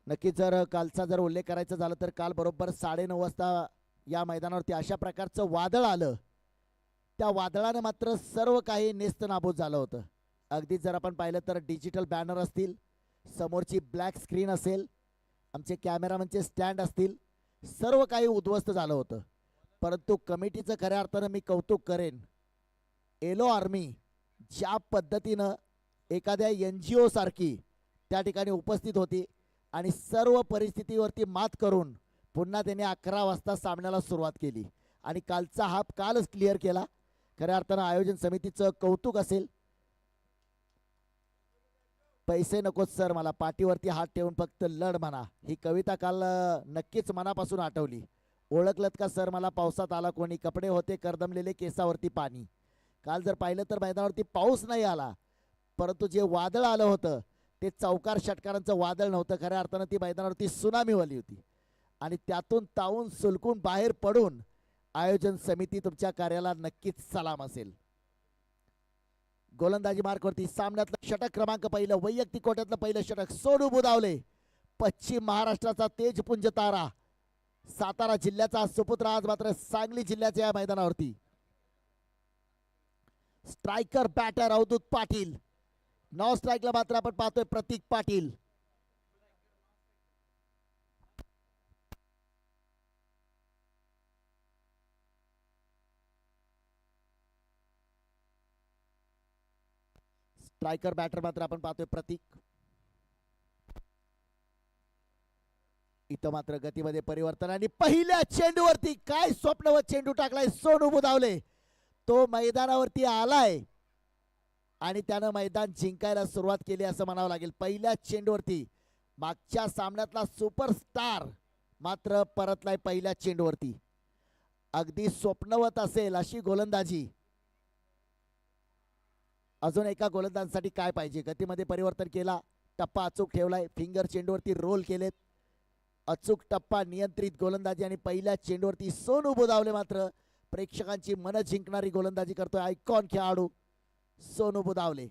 नक्कीच जर कालचा जर उल्लेख करायचा झाला तर काल बरोबर 9:30 वाजता या मैदानावरती अशा प्रकारचं वादळ आलं. त्या वादळानं मात्र सर्व काही नेस्तनाबूत झालं होतं. अगदीच जर आपण पाहिलं तर डिजिटल बॅनर असतील, समोरची ब्लॅक स्क्रीन असेल, आमचे कॅमेरामनचे स्टँड असतील, सर्व काही उद्ध्वस्त झालं होतं. परंतु कमिटीचं खऱ्या अर्थानं मी कौतुक करेन. एलो आर्मी ज्या पद्धतीनं एखाद्या NGO सारखी त्या ठिकाणी उपस्थित होती आणि सर्व परिस्थितीवरती मात करून पुन्हा त्याने 11 वाजता सामन्याला सुरुवात केली आणि कालचा हाफ कालच क्लिअर केला. खऱ्या अर्थानं आयोजन समितीचं कौतुक असेल. पैसे नकोत सर मला, पाठीवरती हात ठेवून फक्त लढ म्हणा, ही कविता काल नक्कीच मनापासून आठवली. ओळखलत का सर मला, पावसात आला कोणी, कपडे होते करदमलेले केसावरती पाणी. काल जर पाहिलं तर मैदानावरती पाऊस नाही आला, परंतु जे वादळ आलं होतं ते चौकार षटकारांचं वादळ नव्हतं. खऱ्या अर्थानं ती मैदानावरती सुनामी वाली होती आणि त्यातून तावून सुलकून बाहेर पडून आयोजन समिती तुमच्या कार्याला नक्कीच सलाम असेल. गोलंदाजी मार्कवरती सामन्यातलं षटक क्रमांक पहिलं, वैयक्तिक कोट्यातलं पहिलं षटक सोनू बुदावले, पश्चिम महाराष्ट्राचा तेजपुंज तारा, सातारा जिल्ह्याचा सुपुत्र आज मात्र सांगली जिल्ह्याच्या या मैदानावरती. Striker batter Avdhoot Patil, non स्ट्राईकला मात्र आपण पाहतोय प्रतीक पाटील. स्ट्रायकर बॅटर मात्र आपण पाहतोय प्रतीक. इथं मात्र गतीमध्ये परिवर्तन आणि पहिल्या चेंडूवरती काय स्वप्नवत चेंडू टाकलाय सोनू बुधावले. तो मैदानावरती आलाय आणि त्यानं मैदान जिंकायला सुरुवात केली असं म्हणावं लागेल. पहिल्या चेंडूवरती मागच्या सामन्यातला सुपरस्टार मात्र परतलाय पहिल्या चेंडूवरती. अगदी स्वप्नवत असेल अशी गोलंदाजी. अजून एका गोलंदाजासाठी काय पाहिजे. गतीमध्ये परिवर्तन केला, टप्पा अचूक ठेवलाय, फिंगर चेंडूवरती रोल केलेत, अचूक टप्पा, नियंत्रित गोलंदाजी आणि पहिल्या चेंडूवरती सोनू बुधावले मात्र प्रेक्षकांची मन जिंकणारी गोलंदाजी करतोय. आयकॉन खेळाडू सोनू बुधावले.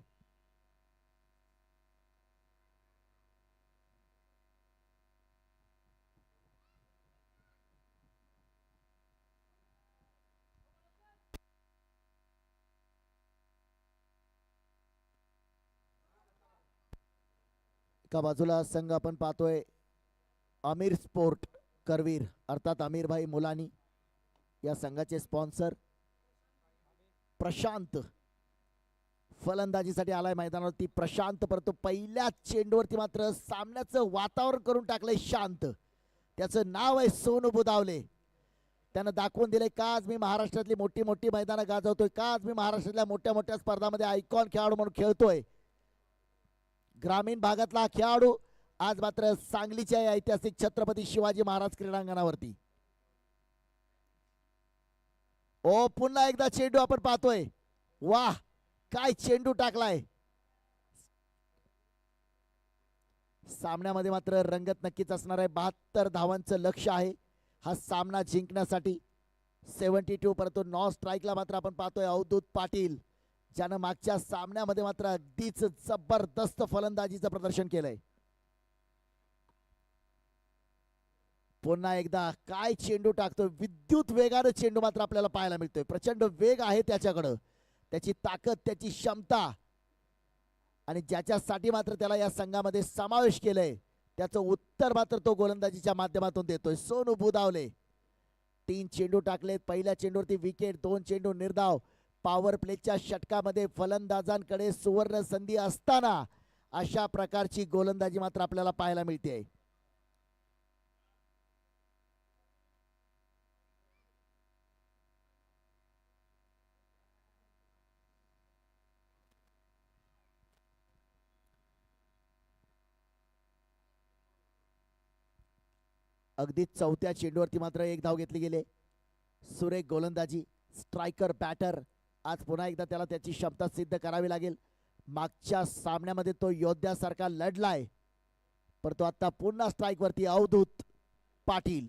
एका बाजूला संघ आपण पाहतोय अमीर स्पोर्ट करवीर अर्थात अमीर भाई मुलानी, या संघाचे स्पॉन्सर. प्रशांत फलंदाजीसाठी आलाय मैदानावरती. प्रशांत परंतु पहिल्या चेंडूवरती मात्र सामन्याचं वातावरण करून टाकलंय शांत. त्याचं नाव आहे सोनू बुधावले. त्यानं दाखवून दिलंय का आज मी महाराष्ट्रातली मोठी मोठी मैदानं गाजवतोय, का आज मी महाराष्ट्रातल्या मोठ्या मोठ्या स्पर्धामध्ये आयकॉन खेळाडू म्हणून खेळतोय. ग्रामीण भागातला हा खेळाडू आज मात्र सांगलीच्या ऐतिहासिक छत्रपती शिवाजी महाराज क्रीडांगणावरती. ओ पुन्हा एकदा चेंडू आपण पाहतोय. वाह काय चेंडू टाकलाय. सामन्यामध्ये मात्र रंगत नक्कीच असणार आहे. 72 धावांचं लक्ष आहे हा सामना जिंकण्यासाठी. 72 परंतु नॉन स्ट्राईकला मात्र आपण पाहतोय अवधूत पाटील, ज्यानं मागच्या सामन्यामध्ये मात्र अगदीच जबरदस्त फलंदाजीचं प्रदर्शन केलंय. पुन्हा एकदा काय चेंडू टाकतोय. विद्युत वेगानं चेंडू मात्र आपल्याला पाहायला मिळतोय. प्रचंड वेग आहे त्याच्याकडं, त्याची ताकद, त्याची क्षमता, आणि ज्याच्यासाठी मात्र त्याला या संघामध्ये समावेश केलंय त्याचं उत्तर मात्र तो गोलंदाजीच्या माध्यमातून देतोय. सोनू बुधावले 3 चेंडू टाकलेत. पहिल्या चेंडूवरती विकेट, 2 चेंडू निर्धाव. पॉवर प्लेच्या षटकामध्ये फलंदाजांकडे सुवर्ण संधी असताना अशा प्रकारची गोलंदाजी मात्र आपल्याला पाहायला मिळते. अगदी चौथ्या चेंडूवरती मात्र एक धाव घेतली गेली. सुरेख गोलंदाजी. स्ट्रायकर बॅटर आज पुन्हा एकदा त्याला त्याची क्षमता सिद्ध करावी लागेल. मागच्या सामन्यामध्ये तो योद्ध्यासारखा लढलाय, पण तो आता पुन्हा स्ट्राईक वरती. अवधूत पाटील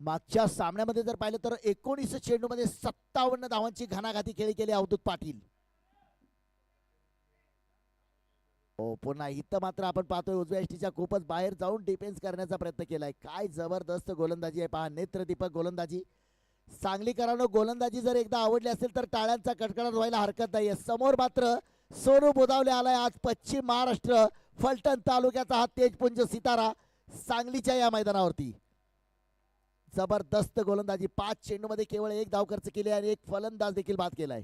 मागच्या सामन्यामध्ये जर पाहिलं तर 19 चेंडूमध्ये 57 धावांची घणाघाती खेळी केली अवधूत पाटील. ओ पुन्हा इथं मात्र आपण पाहतोय उजव्या एष्टीच्या खूपच बाहेर जाऊन डिफेन्स करण्याचा प्रयत्न केलाय. काय जबरदस्त गोलंदाजी आहे पहा, नेत्रदीपक गोलंदाजी. सांगलीकरांनो, गोलंदाजी जर एकदा आवडली असेल तर टाळ्यांचा कडकडाट व्हायला हरकत नाहीये. समोर मात्र सोनू बुधावले आलाय. आज पश्चिम महाराष्ट्र फलटण तालुक्याचा हा तेजपुंज सितारा सांगलीच्या या मैदानावरती. जबरदस्त गोलंदाजी. 5 चेंडूमध्ये केवळ 1 धाव खर्च केली आणि 1 फलंदाज देखील बाद केलाय.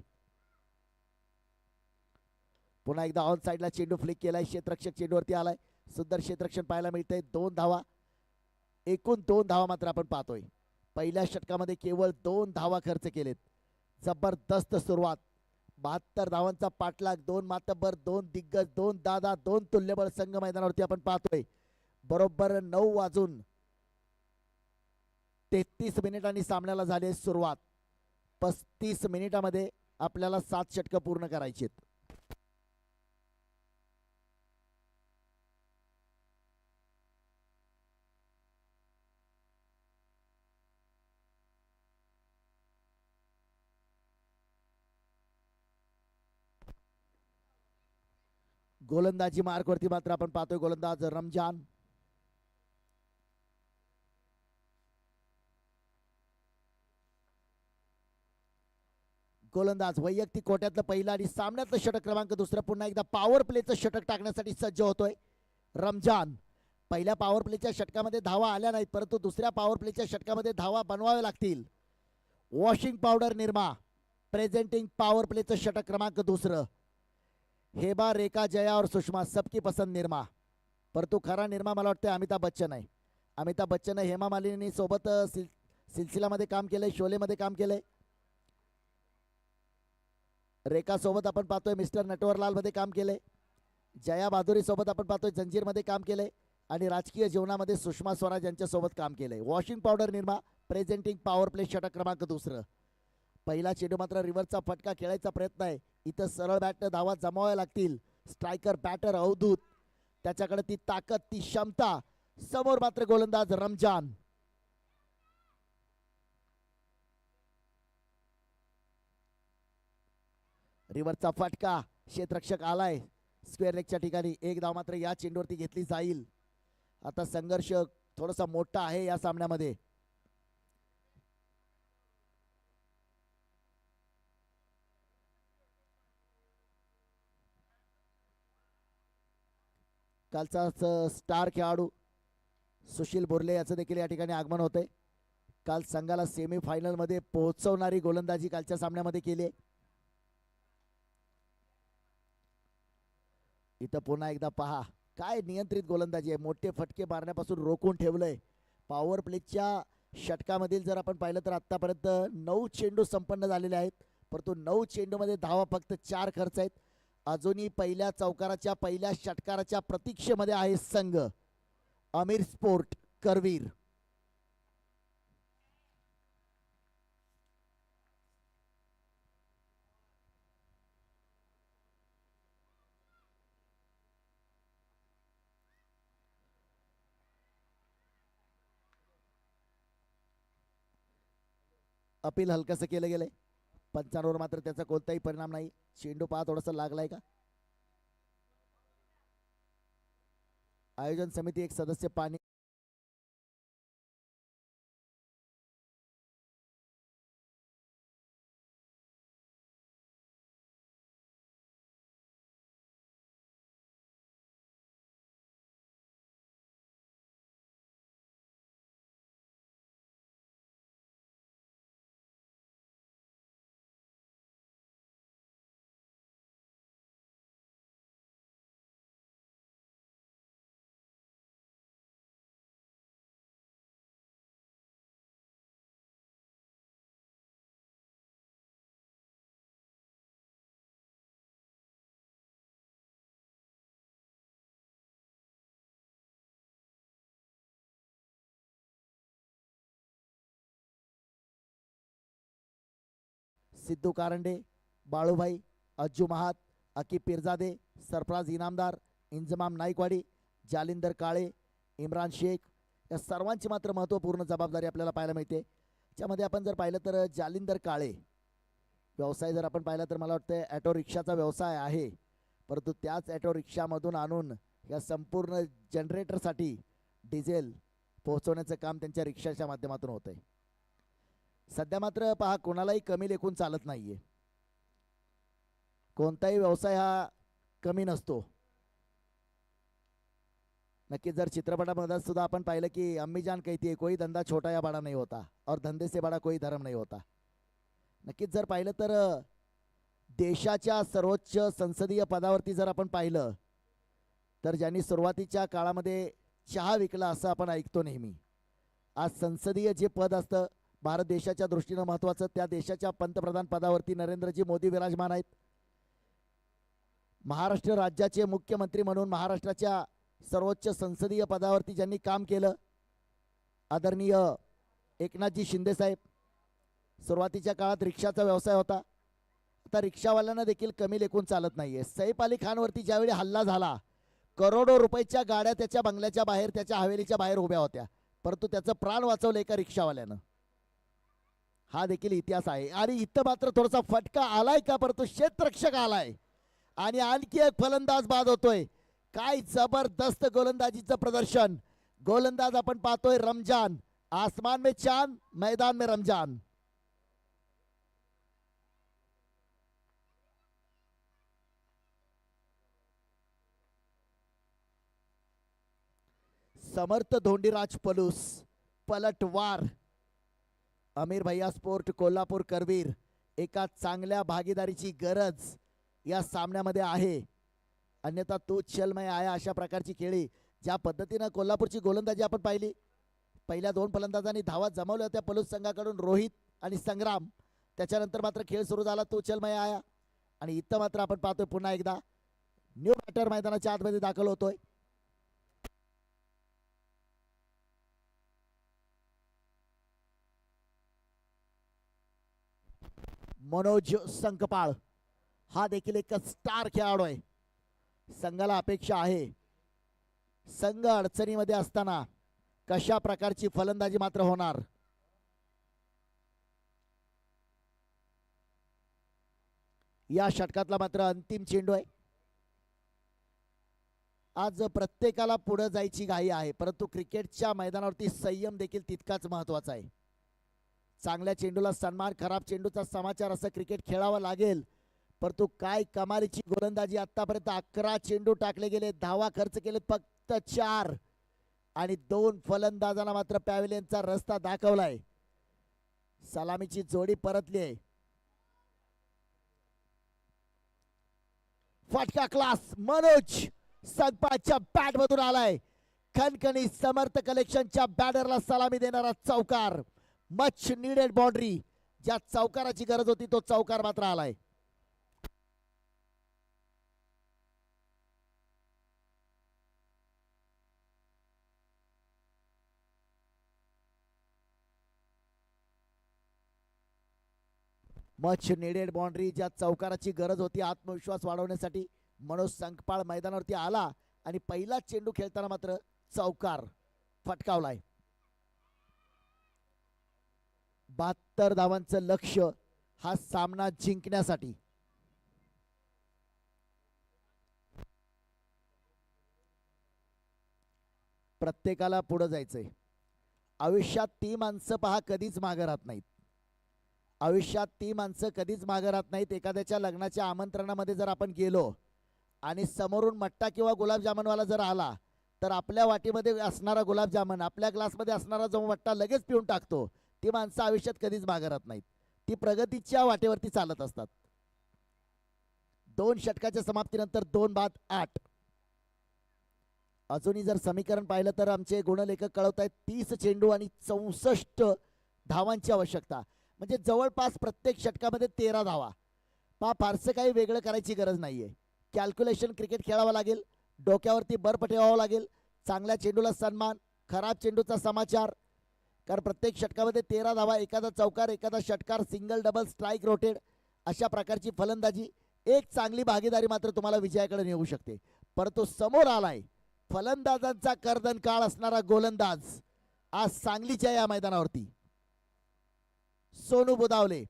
पुन्हा एकदा ऑन साइडला चेंडू फ्लिक केलाय. क्षेत्ररक्षक चेंडूवरती आलाय. सुंदर क्षेत्ररक्षण पाहायला मिळतंय. 2 धावा, एकूण 2 धावा मात्र आपण पाहतोय. पहिल्या षटकामध्ये केवळ 2 धावा खर्च केलेत. जबरदस्त सुरुवात. 72 धावांचा पाठलाग. 2 मातब्बर, 2 दिग्गज, 2 दादा, 2 तुल्यबळ संघ मैदानावरती आपण पाहतोय. बरोबर 9 वाजून 33 मिनिटांनी सामन्याला झाली सुरुवात. 35 मिनिटामध्ये आपल्याला 7 षटकं पूर्ण करायची. गोलंदाजी मार्कवरती मात्र आपण पाहतोय गोलंदाज रमजान. गोलंदाज वैयक्तिक कोट्यातलं पहिलं आणि सामन्यातलं षटक क्रमांक 2. पुन्हा एकदा पॉवर प्लेचं षटक टाकण्यासाठी सज्ज होतोय. रमजान. पहिल्या पॉवर प्लेच्या षटकामध्ये धावा आल्या नाहीत, परंतु दुसऱ्या पॉवर प्लेच्या षटकामध्ये धावा बनवाव्या लागतील. Washing powder Nirma presenting power प्लेचं षटक क्रमांक दुसरं. हेबा, रेखा, जया और सुषमा सबकी पसंद निर्मा. परंतु खरा निर्मा मला वाटतं अमिताभ बच्चन आहे. अमिताभ बच्चन हेमा मालिनी सोबत सिलसिलामध्ये काम केलंय, शोलेमध्ये काम केलंय. रेखा सोबत आपण पाहतोय मिस्टर नटवरलाल मध्ये काम केलंय. जया बहादुरी सोबत आपण पाहतोय जंजीर मध्ये काम केलंय आणि राजकीय जीवनामध्ये सुषमा स्वराज यांच्या सोबत काम केलंय. Washing powder Nirma presenting power play षटक क्रमांक दुसरं. पहिला चेंडू मात्र रिव्हर्सचा फटका खेळायचा प्रयत्न आहे. इथं सरळ बॅटनं धावा जमावाव्या लागतील. स्ट्रायकर बॅटर अवधूत, त्याच्याकडे ती ताकद, ती क्षमता. समोर मात्र गोलंदाज रमजान. रिव्हर्सचा फटका, क्षेत्ररक्षक आलाय स्क्वेअर लेगच्या ठिकाणी. एक धाव मात्र या चेंडूवरती घेतली जाईल. आता संघर्ष थोडासा मोठा आहे या सामन्यामध्ये. कालचा स्टार खेळाडू सुशील बोर्ले याचं देखील या ठिकाणी आगमन होते. काल संघाला सेमीफायनल मध्ये पोहोचवणारी गोलंदाजी कालच्या सामन्यामध्ये केली आहे. इथं पुन्हा एकदा पहा काय नियंत्रित गोलंदाजी आहे. मोठे फटके मारण्यापासून रोखून ठेवलंय. पॉवर प्लेच्या षटकामधील जर आपण पाहिलं तर आतापर्यंत 9 चेंडू संपन्न झालेले आहेत, परंतु 9 चेंडूमध्ये धावा फक्त 4 खर्च आहेत. अजूनही पहिल्या चौकाराच्या पहिल्या षटकाराच्या प्रतीक्षेमध्ये आहे संघ अमीर स्पोर्ट करवीर. अपील हलकंसं केलं गेलंय. पंचांवर मात्र त्याचा कोणताही परिणाम नाही. चेंडू पहा थोडासा लागलाय का. आयोजन समिती एक सदस्य पाणी सिद्धू कारंडे, बाळूभाई, अज्जू महात, अकीब पिरजादे, सरफराज इनामदार, इंजमाम नाईकवाडी, जालिंदर काळे, इम्रान शेख या सर्वांची मात्र महत्त्वपूर्ण जबाबदारी आपल्याला पाहायला मिळते. त्यामध्ये आपण जर पाहिलं तर जालिंदर काळे व्यवसाय जर आपण पाहिला तर मला वाटतं ॲटो रिक्षाचा व्यवसाय आहे, परंतु त्याच ॲटो रिक्षामधून आणून या संपूर्ण जनरेटरसाठी डिझेल पोहोचवण्याचं काम त्यांच्या रिक्षाच्या माध्यमातून होतंय. सध्या मात्र पहा कोणालाही कमी लेखून चालत नाहीये. कोणताही व्यवसाय हा कमी नसतो. नक्कीच जर चित्रपटामध्ये सुद्धा आपण पाहिलं की अम्मी जान कहती है कोई धंदा छोटा या बड़ा नहीं होता और धंदे से बड़ा कोई धर्म नहीं होता. नक्कीच जर पाहिलं तर देशाच्या सर्वोच्च संसदीय पदावरती जर आपण पाहिलं तर ज्यांनी सुरुवातीच्या काळामध्ये चहा विकला असं आपण ऐकतो नेहमी. आज संसदीय जे पद असतं भारत देशाच्या दृष्टीनं महत्त्वाचं, त्या देशाच्या पंतप्रधान पदावरती नरेंद्रजी मोदी विराजमान आहेत. महाराष्ट्र राज्याचे मुख्यमंत्री म्हणून महाराष्ट्राच्या सर्वोच्च संसदीय पदावरती ज्यांनी काम केलं आदरणीय एकनाथजी शिंदे साहेब. सुरुवातीच्या काळात रिक्षाचा व्यवसाय होता, आता रिक्षावाल्यांना देखील कमी लेखून चालत नाहीये. सैफ अली खानवरती ज्यावेळी हल्ला झाला करोडो रुपयाच्या गाड्या त्याच्या बंगल्याच्या बाहेर त्याच्या हवेलीच्या बाहेर उभ्या होत्या, परंतु त्याचं प्राण वाचवलं एका रिक्षावाल्यानं. हा देखील इतिहास आहे. आणि इथं मात्र थोडासा फटका आलाय का, परंतु क्षेत्ररक्षक आलाय आणि आणखी एक फलंदाज बाद होतोय. काय जबरदस्त गोलंदाजीचं प्रदर्शन. गोलंदाज आपण पाहतोय रमजान. आसमान में चांद, मैदान में रमजान. समर्थ धोंडीराज पलूस पलटवार अमीर भैया स्पोर्ट कोल्हापूर करवीर एका चांगल्या भागीदारीची गरज या सामन्यामध्ये आहे. अन्यथा तू चलमय आया अशा प्रकारची खेळी ज्या पद्धतीनं कोल्हापूरची गोलंदाजी आपण पाहिली. पहिल्या 2 फलंदाजांनी धावा जमवल्या होत्या पलूस संघाकडून रोहित आणि संग्राम. त्याच्यानंतर मात्र खेळ सुरू झाला तू चलमय आया आणि इथं मात्र आपण पाहतोय पुन्हा एकदा न्यू बॅटर मैदानाच्या आतमध्ये दाखल होतोय. मनोज संकपाळ हा देखील एक स्टार खेळाडू आहे. संघाला अपेक्षा आहे संघ अडचणीमध्ये असताना कशा प्रकारची फलंदाजी मात्र होणार. या षटकातला मात्र अंतिम चेंडू आहे. आज प्रत्येकाला पुढे जायची घाई आहे परंतु क्रिकेटच्या मैदानावरती संयम देखील तितकाच महत्वाचा आहे. चांगल्या चेंडूला सन्मान खराब चेंडूचा समाचार असं क्रिकेट खेळावं लागेल. परंतु काय कमालीची गोलंदाजी आतापर्यंत 11 चेंडू टाकले गेले धावा खर्च केले फक्त 4 आणि 2 फलंदाजांना मात्र पॅव्हिलियनचा रस्ता दाखवलाय. सलामीची जोडी परतली आहे. फटका क्लास मनोज संकपाळच्या बॅट मधून आलाय. खणखणी समर्थ कलेक्शनच्या बॅटरला सलामी देणारा चौकार. मच नीडेड बाउंड्री ज्या चौकाराची गरज होती तो चौकार मात्र आलाय. मच नीडेड बाउंड्री ज्या चौकाराची गरज होती आत्मविश्वास वाढवण्यासाठी मनोज संकपाळ मैदानावरती आला आणि पहिला चेंडू खेळताना मात्र चौकार फटकावलाय. 72 धावांचं लक्ष हा सामना जिंकण्यासाठी. प्रत्येकाला पुढे जायचंय. आयुष्यात ती माणसं पहा कधीच मागे राहत नाहीत. आयुष्यात ती माणसं कधीच मागे राहत नाहीत. एखाद्याच्या लग्नाच्या आमंत्रणामध्ये जर आपण गेलो आणि समोरून मट्टा किंवा गुलाबजामुनवाला जर आला तर आपल्या वाटीमध्ये असणारा गुलाबजामुन आपल्या ग्लासमध्ये असणारा जो मट्टा लगेच पिऊन टाकतो. ती माणसं आयुष्यात कधीच मागे राहत नाहीत. ती प्रगतीच्या वाटेवरती चालत असतात. 2 षटकाच्या समाप्तीनंतर 2 बाद 8. अजूनही जर समीकरण पाहिलं तर आमचे गुणलेखक कळवत आहेत 30 चेंडू आणि 64 धावांची आवश्यकता. म्हणजे जवळपास प्रत्येक षटकामध्ये 13 धावा. फारसं काही वेगळं करायची गरज नाहीये. कॅल्क्युलेशन क्रिकेट खेळावं लागेल. डोक्यावरती बर्फ ठेवावं लागेल. चांगल्या चेंडूला सन्मान खराब चेंडूचा समाचार. कारण प्रत्येक षटकामध्ये 13 धावा एखादा चौकार एखादा षटकार सिंगल डबल स्ट्राईक रोटेड अशा प्रकारची फलंदाजी एक चांगली भागीदारी मात्र तुम्हाला विजयाकडे नेऊ शकते. परंतु समोर आलाय फलंदाजांचा कर्दन काळ असणारा गोलंदाज आज सांगलीच्या या मैदानावरती सोनू बुदावले.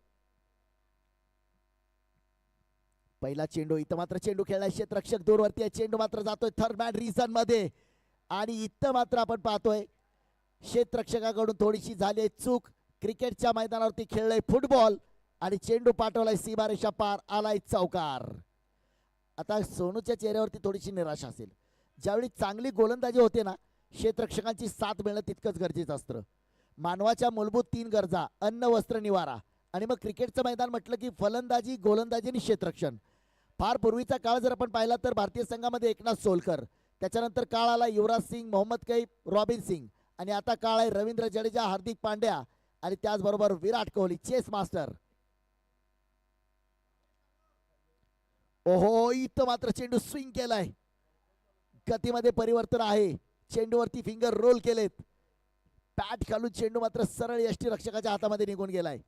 पहिला चेंडू इथं मात्र चेंडू खेळलाय क्षेत्ररक्षक दूरवरती आहे. चेंडू मात्र जातोय थर्ड मॅन रिझन मध्ये आणि इथं मात्र आपण पाहतोय क्षेत्ररक्षकाकडून थोडीशी झाली आहे चूक. क्रिकेटच्या मैदानावरती खेळलंय फुटबॉल आणि चेंडू पाठवलाय सीमारेषा पार आलाय चौकार. आता सोनूच्या चेहऱ्यावरती थोडीशी निराशा असेल. ज्यावेळी चांगली गोलंदाजी होते ना क्षेत्ररक्षकांची साथ मिळणं तितकंच गरजेचं असतं. मानवाच्या मूलभूत 3 गरजा अन्न वस्त्र निवारा आणि मग क्रिकेटचं मैदान म्हटलं की फलंदाजी गोलंदाजी आणि क्षेत्ररक्षण. फार पूर्वीचा काळ जर आपण पाहिला तर भारतीय संघामध्ये एकनाथ सोलकर त्याच्यानंतर काळ आला युवराज सिंग मोहम्मद कैफ रॉबिन सिंग आणि आता काळ आहे रवींद्र जडेजा हार्दिक पांड्या आणि त्याचबरोबर विराट कोहली चेस मास्टर. ओहो इथं मात्र चेंडू स्विंग केलाय. गतीमध्ये परिवर्तन आहे. चेंडूवरती फिंगर रोल केलेत. पॅट खालून चेंडू मात्र सरळ यष्टीरक्षकाच्या हातामध्ये निघून गेलाय.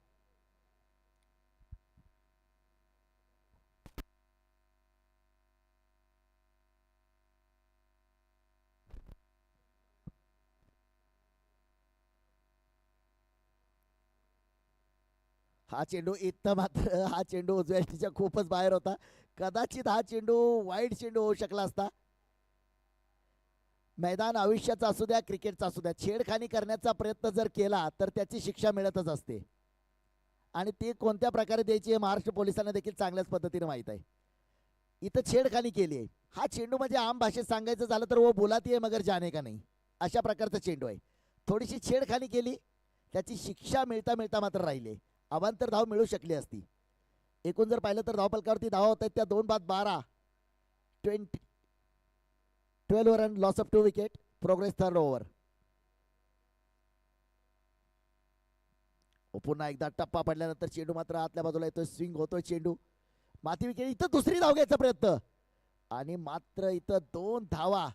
हा चेंडू इथं मात्र हा चेंडू उजव्या यष्टीच्या खूपच बाहेर होता. कदाचित हा चेंडू वाईड चेंडू होऊ शकला असता. मैदान आयुष्याचा असू द्या क्रिकेटचा असू द्या छेडखानी करण्याचा प्रयत्न जर केला तर त्याची शिक्षा मिळतच असते आणि ती कोणत्या प्रकारे द्यायची हे महाराष्ट्र पोलिसांना देखील चांगल्याच पद्धतीने माहित आहे. इथं छेडखानी केली आहे. हा चेंडू म्हणजे आम भाषेत सांगायचं झालं तर वो बुलाती है मगर जाने का नाही. अशा प्रकारचा चेंडू आहे. थोडीशी छेडखानी केली, त्याची शिक्षा मिळता मिळता मात्र राहिले. अवांतर धाव मिळू शकली असती. एकूण जर पाहिलं तर धावफलकावरती धावा होत आहेत त्या 2 बाद 12. 12 run, loss of 2 wicket. Progress third over. पुन्हा एकदा टप्पा पडल्यानंतर चेंडू मात्र आतल्या बाजूला येतोय. स्विंग होतोय चेंडू. माती विकेट. इथं दुसरी धाव घ्यायचा प्रयत्न आणि मात्र इथं 2 धावा.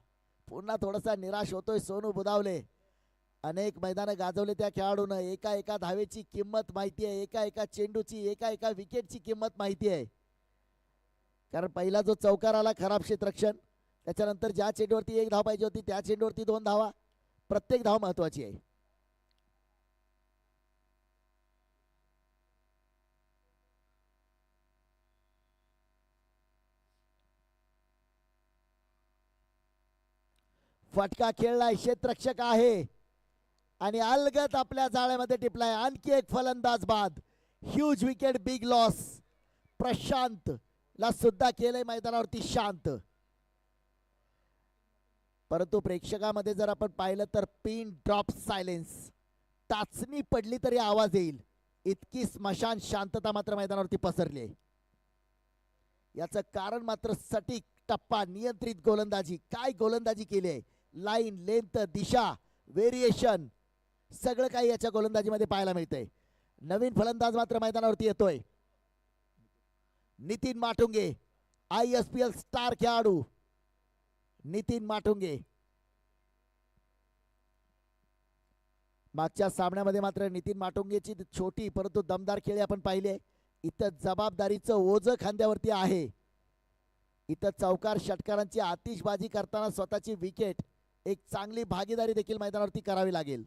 पुन्हा थोडासा निराश होतोय सोनू बुदावले. अनेक मैदानं गाजवले त्या खेळाडूनं. एका एका धावेची किंमत माहिती आहे, एका एका चेंडूची, एका एका विकेटची किंमत माहिती आहे. कारण पहिला जो चौकार आला खराब क्षेत्ररक्षण, त्याच्यानंतर ज्या चेंडूवरती 1 धाव पाहिजे होती त्या चेंडूवरती 2 धावा. प्रत्येक धाव महत्वाची आहे. फटका खेळलाय, क्षेत्ररक्षक आहे आणि अलगत आपल्या जाळ्यामध्ये टिपलाय. आणखी एक फलंदाज बाद. Huge wicket, big loss. Prashant ला सुद्धा केलंय मैदानावरती शांत. परंतु प्रेक्षकामध्ये जर आपण पाहिलं तर पिन ड्रॉप सायलेन्स. टाचणी पडली तरी आवाज येईल इतकी स्मशान शांतता मात्र मैदानावरती पसरली आहे. याचं कारण मात्र सटीक टप्पा, नियंत्रित गोलंदाजी. काय गोलंदाजी केली आहे. लाईन, लेंथ, दिशा, व्हेरिएशन सगळं काही याच्या गोलंदाजीमध्ये पाहायला मिळतंय. नवीन फलंदाज मात्र मैदानावरती येतोय. नितीन माटुंगे, ISPL स्टार खेळाडू नितीन माटुंगे. मागच्या सामन्यामध्ये मात्र नितीन माटुंगेची छोटी परंतु दमदार खेळी आपण पाहिले. इथं जबाबदारीचं ओझं खांद्यावरती आहे. इथं चौकार षटकारांची आतिषबाजी करताना स्वतःची विकेट, एक चांगली भागीदारी देखील मैदानावरती करावी लागेल.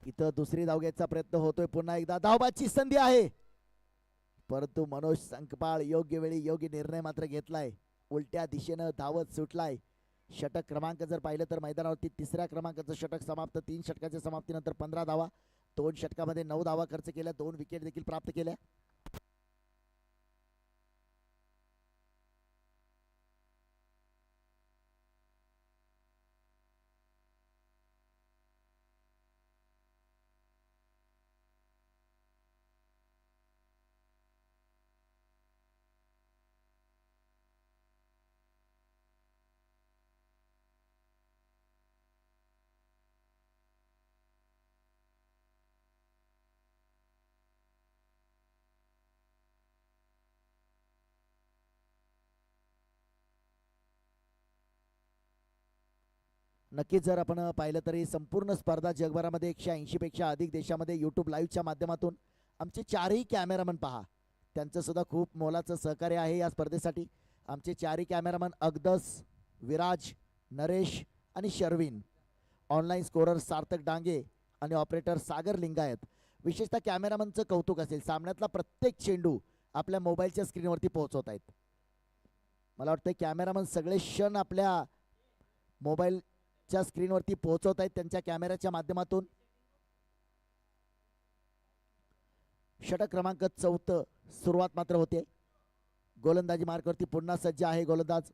इथं दुसरी धाव घ्यायचा प्रयत्न होतोय. पुन्हा एकदा धावबाची संधी आहे, परंतु मनोज संकपाळ योग्य वेळी योग्य निर्णय मात्र घेतलाय. उलट्या दिशेनं धावत सुटलाय. षटक क्रमांक जर पाहिलं तर मैदानावरती 3ऱ्या क्रमांकाचं षटक समाप्त. 3 षटकाच्या समाप्तीनंतर 15 धावा. 2 षटकामध्ये 9 धावा खर्च केल्या. 2 विकेट देखील प्राप्त केल्या. नक्कीच जर आपण पाहिलं तरी संपूर्ण स्पर्धा जगभरामध्ये 180 पेक्षा अधिक देशामध्ये यूट्यूब लाईव्हच्या माध्यमातून आमचे 4ही कॅमेरामन पहा. त्यांचं सुद्धा खूप मोलाचं सहकार्य आहे या स्पर्धेसाठी. आमचे 4ही कॅमेरामन अगदस, विराज, नरेश आणि शर्विन. ऑनलाईन स्कोरर सार्थक डांगे आणि ऑपरेटर सागर लिंगायत. विशेषतः कॅमेरामनचं कौतुक असेल. सामन्यातला प्रत्येक चेंडू आपल्या मोबाईलच्या स्क्रीनवरती पोहोचवत आहेत. मला वाटतं कॅमेरामन सगळे क्षण आपल्या मोबाईलच्या स्क्रीनवरती पोहोचवत आहेत त्यांच्या कॅमेऱ्याच्या माध्यमातून. षटक क्रमांक 4 सुरुवात मात्र होते. गोलंदाजी मार्कवरती पुन्हा सज्ज आहे गोलंदाज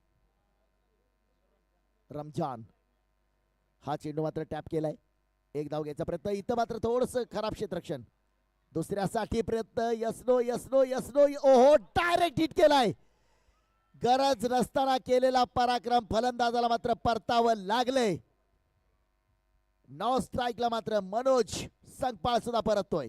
रमजान. हा चेंडू मात्र टॅप केलाय. एक धाव घ्यायचा प्रयत्न. इथं मात्र थोडंसं खराब क्षेत्ररक्षण. दुसऱ्यासाठी प्रयत्न. यसनो यसनो यसनो. ओहो, डायरेक्ट हिट केलाय. गरज नसताना केलेला पराक्रम फलंदाजाला मात्र परतावं लागलंय. 9 स्ट्राईकला मात्र मनोज संकपाळ सुद्धा परततोय.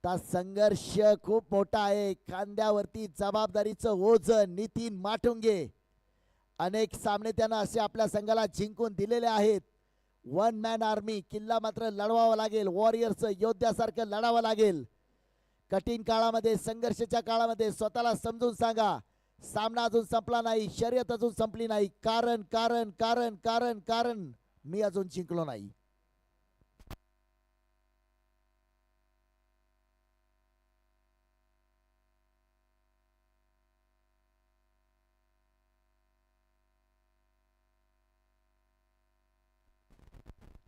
आता संघर्ष खूप मोठा आहे. खांद्यावरती जबाबदारीचं ओझं नितीन माटुंगे. अनेक सामने त्यानं असे आपल्या संघाला जिंकून दिलेले आहेत. वन मॅन आर्मी किल्ला मात्र लढवावा लागेल. वॉरियर्स योद्ध्यासारखं लढावं लागेल. कठीण काळामध्ये संघर्षाच्या काळामध्ये स्वतःला समजून सांगा, सामना अजून संपला नाही, शर्यत अजून संपली नाही. कारण कारण कारण कारण कारण मी अजून जिंकलो नाही.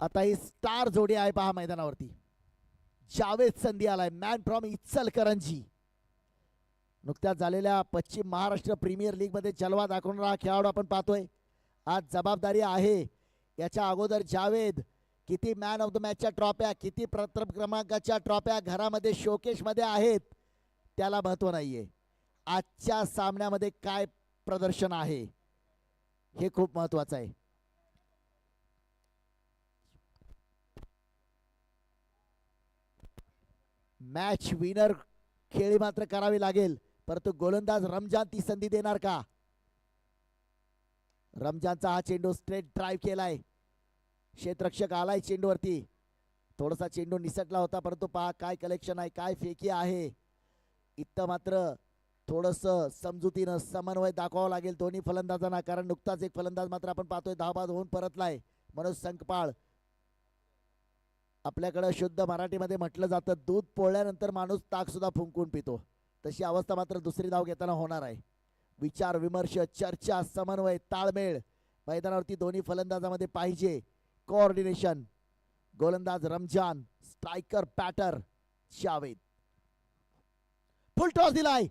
आता ही स्टार जोडी आहे पहा मैदानावरती. जावेद संधी आलाय, मॅन फ्रॉम इचलकरंजी. नुकत्याच झालेल्या पश्चिम महाराष्ट्र प्रीमियर लीग मध्ये जलवा दाखवणारा खेळाडू आपण पाहतोय. आज जबाबदारी आहे. याच्या अगोदर जावेद किती मॅन ऑफ द मॅचच्या ट्रॉफ्या, किती प्रथम क्रमांकाच्या ट्रॉफ्या घरामध्ये शोकेश मध्ये आहेत, त्याला महत्व नाहीये. आजच्या सामन्यामध्ये काय प्रदर्शन आहे हे खूप महत्वाचं आहे. मॅच विनर खेळी मात्र करावी लागेल, परंतु गोलंदाज रमजान ती संधी देणार का? रमजानचा हा चेंडू स्ट्रेट ड्राईव्ह केलाय. क्षेत्ररक्षक आलाय चेंडूवरती. थोडासा चेंडू निसटला होता, परंतु पहा काय कलेक्शन आहे, काय फेकी आहे. इथं मात्र थोडस समजुतीनं समन्वय दाखवावं लागेल दोन्ही फलंदाजांना, कारण नुकताच एक फलंदाज मात्र आपण पाहतोय धावबाद होऊन परतलाय. मनोज संकपाळ. आपल्याकडे शुद्ध मराठीमध्ये म्हटलं जातं, दूध पोळल्यानंतर माणूस ताक सुद्धा फुंकून पितो. तशी अवस्था मात्र दुसरी धाव घेताना होणार आहे. विचार विमर्श, चर्चा, समन्वय, ताळमेळ मैदानावरती दोन्ही फलंदाजामध्ये पाहिजे. कोऑर्डिनेशन. गोलंदाज Ramzan, striker batter Javed. Full toss दिलाय.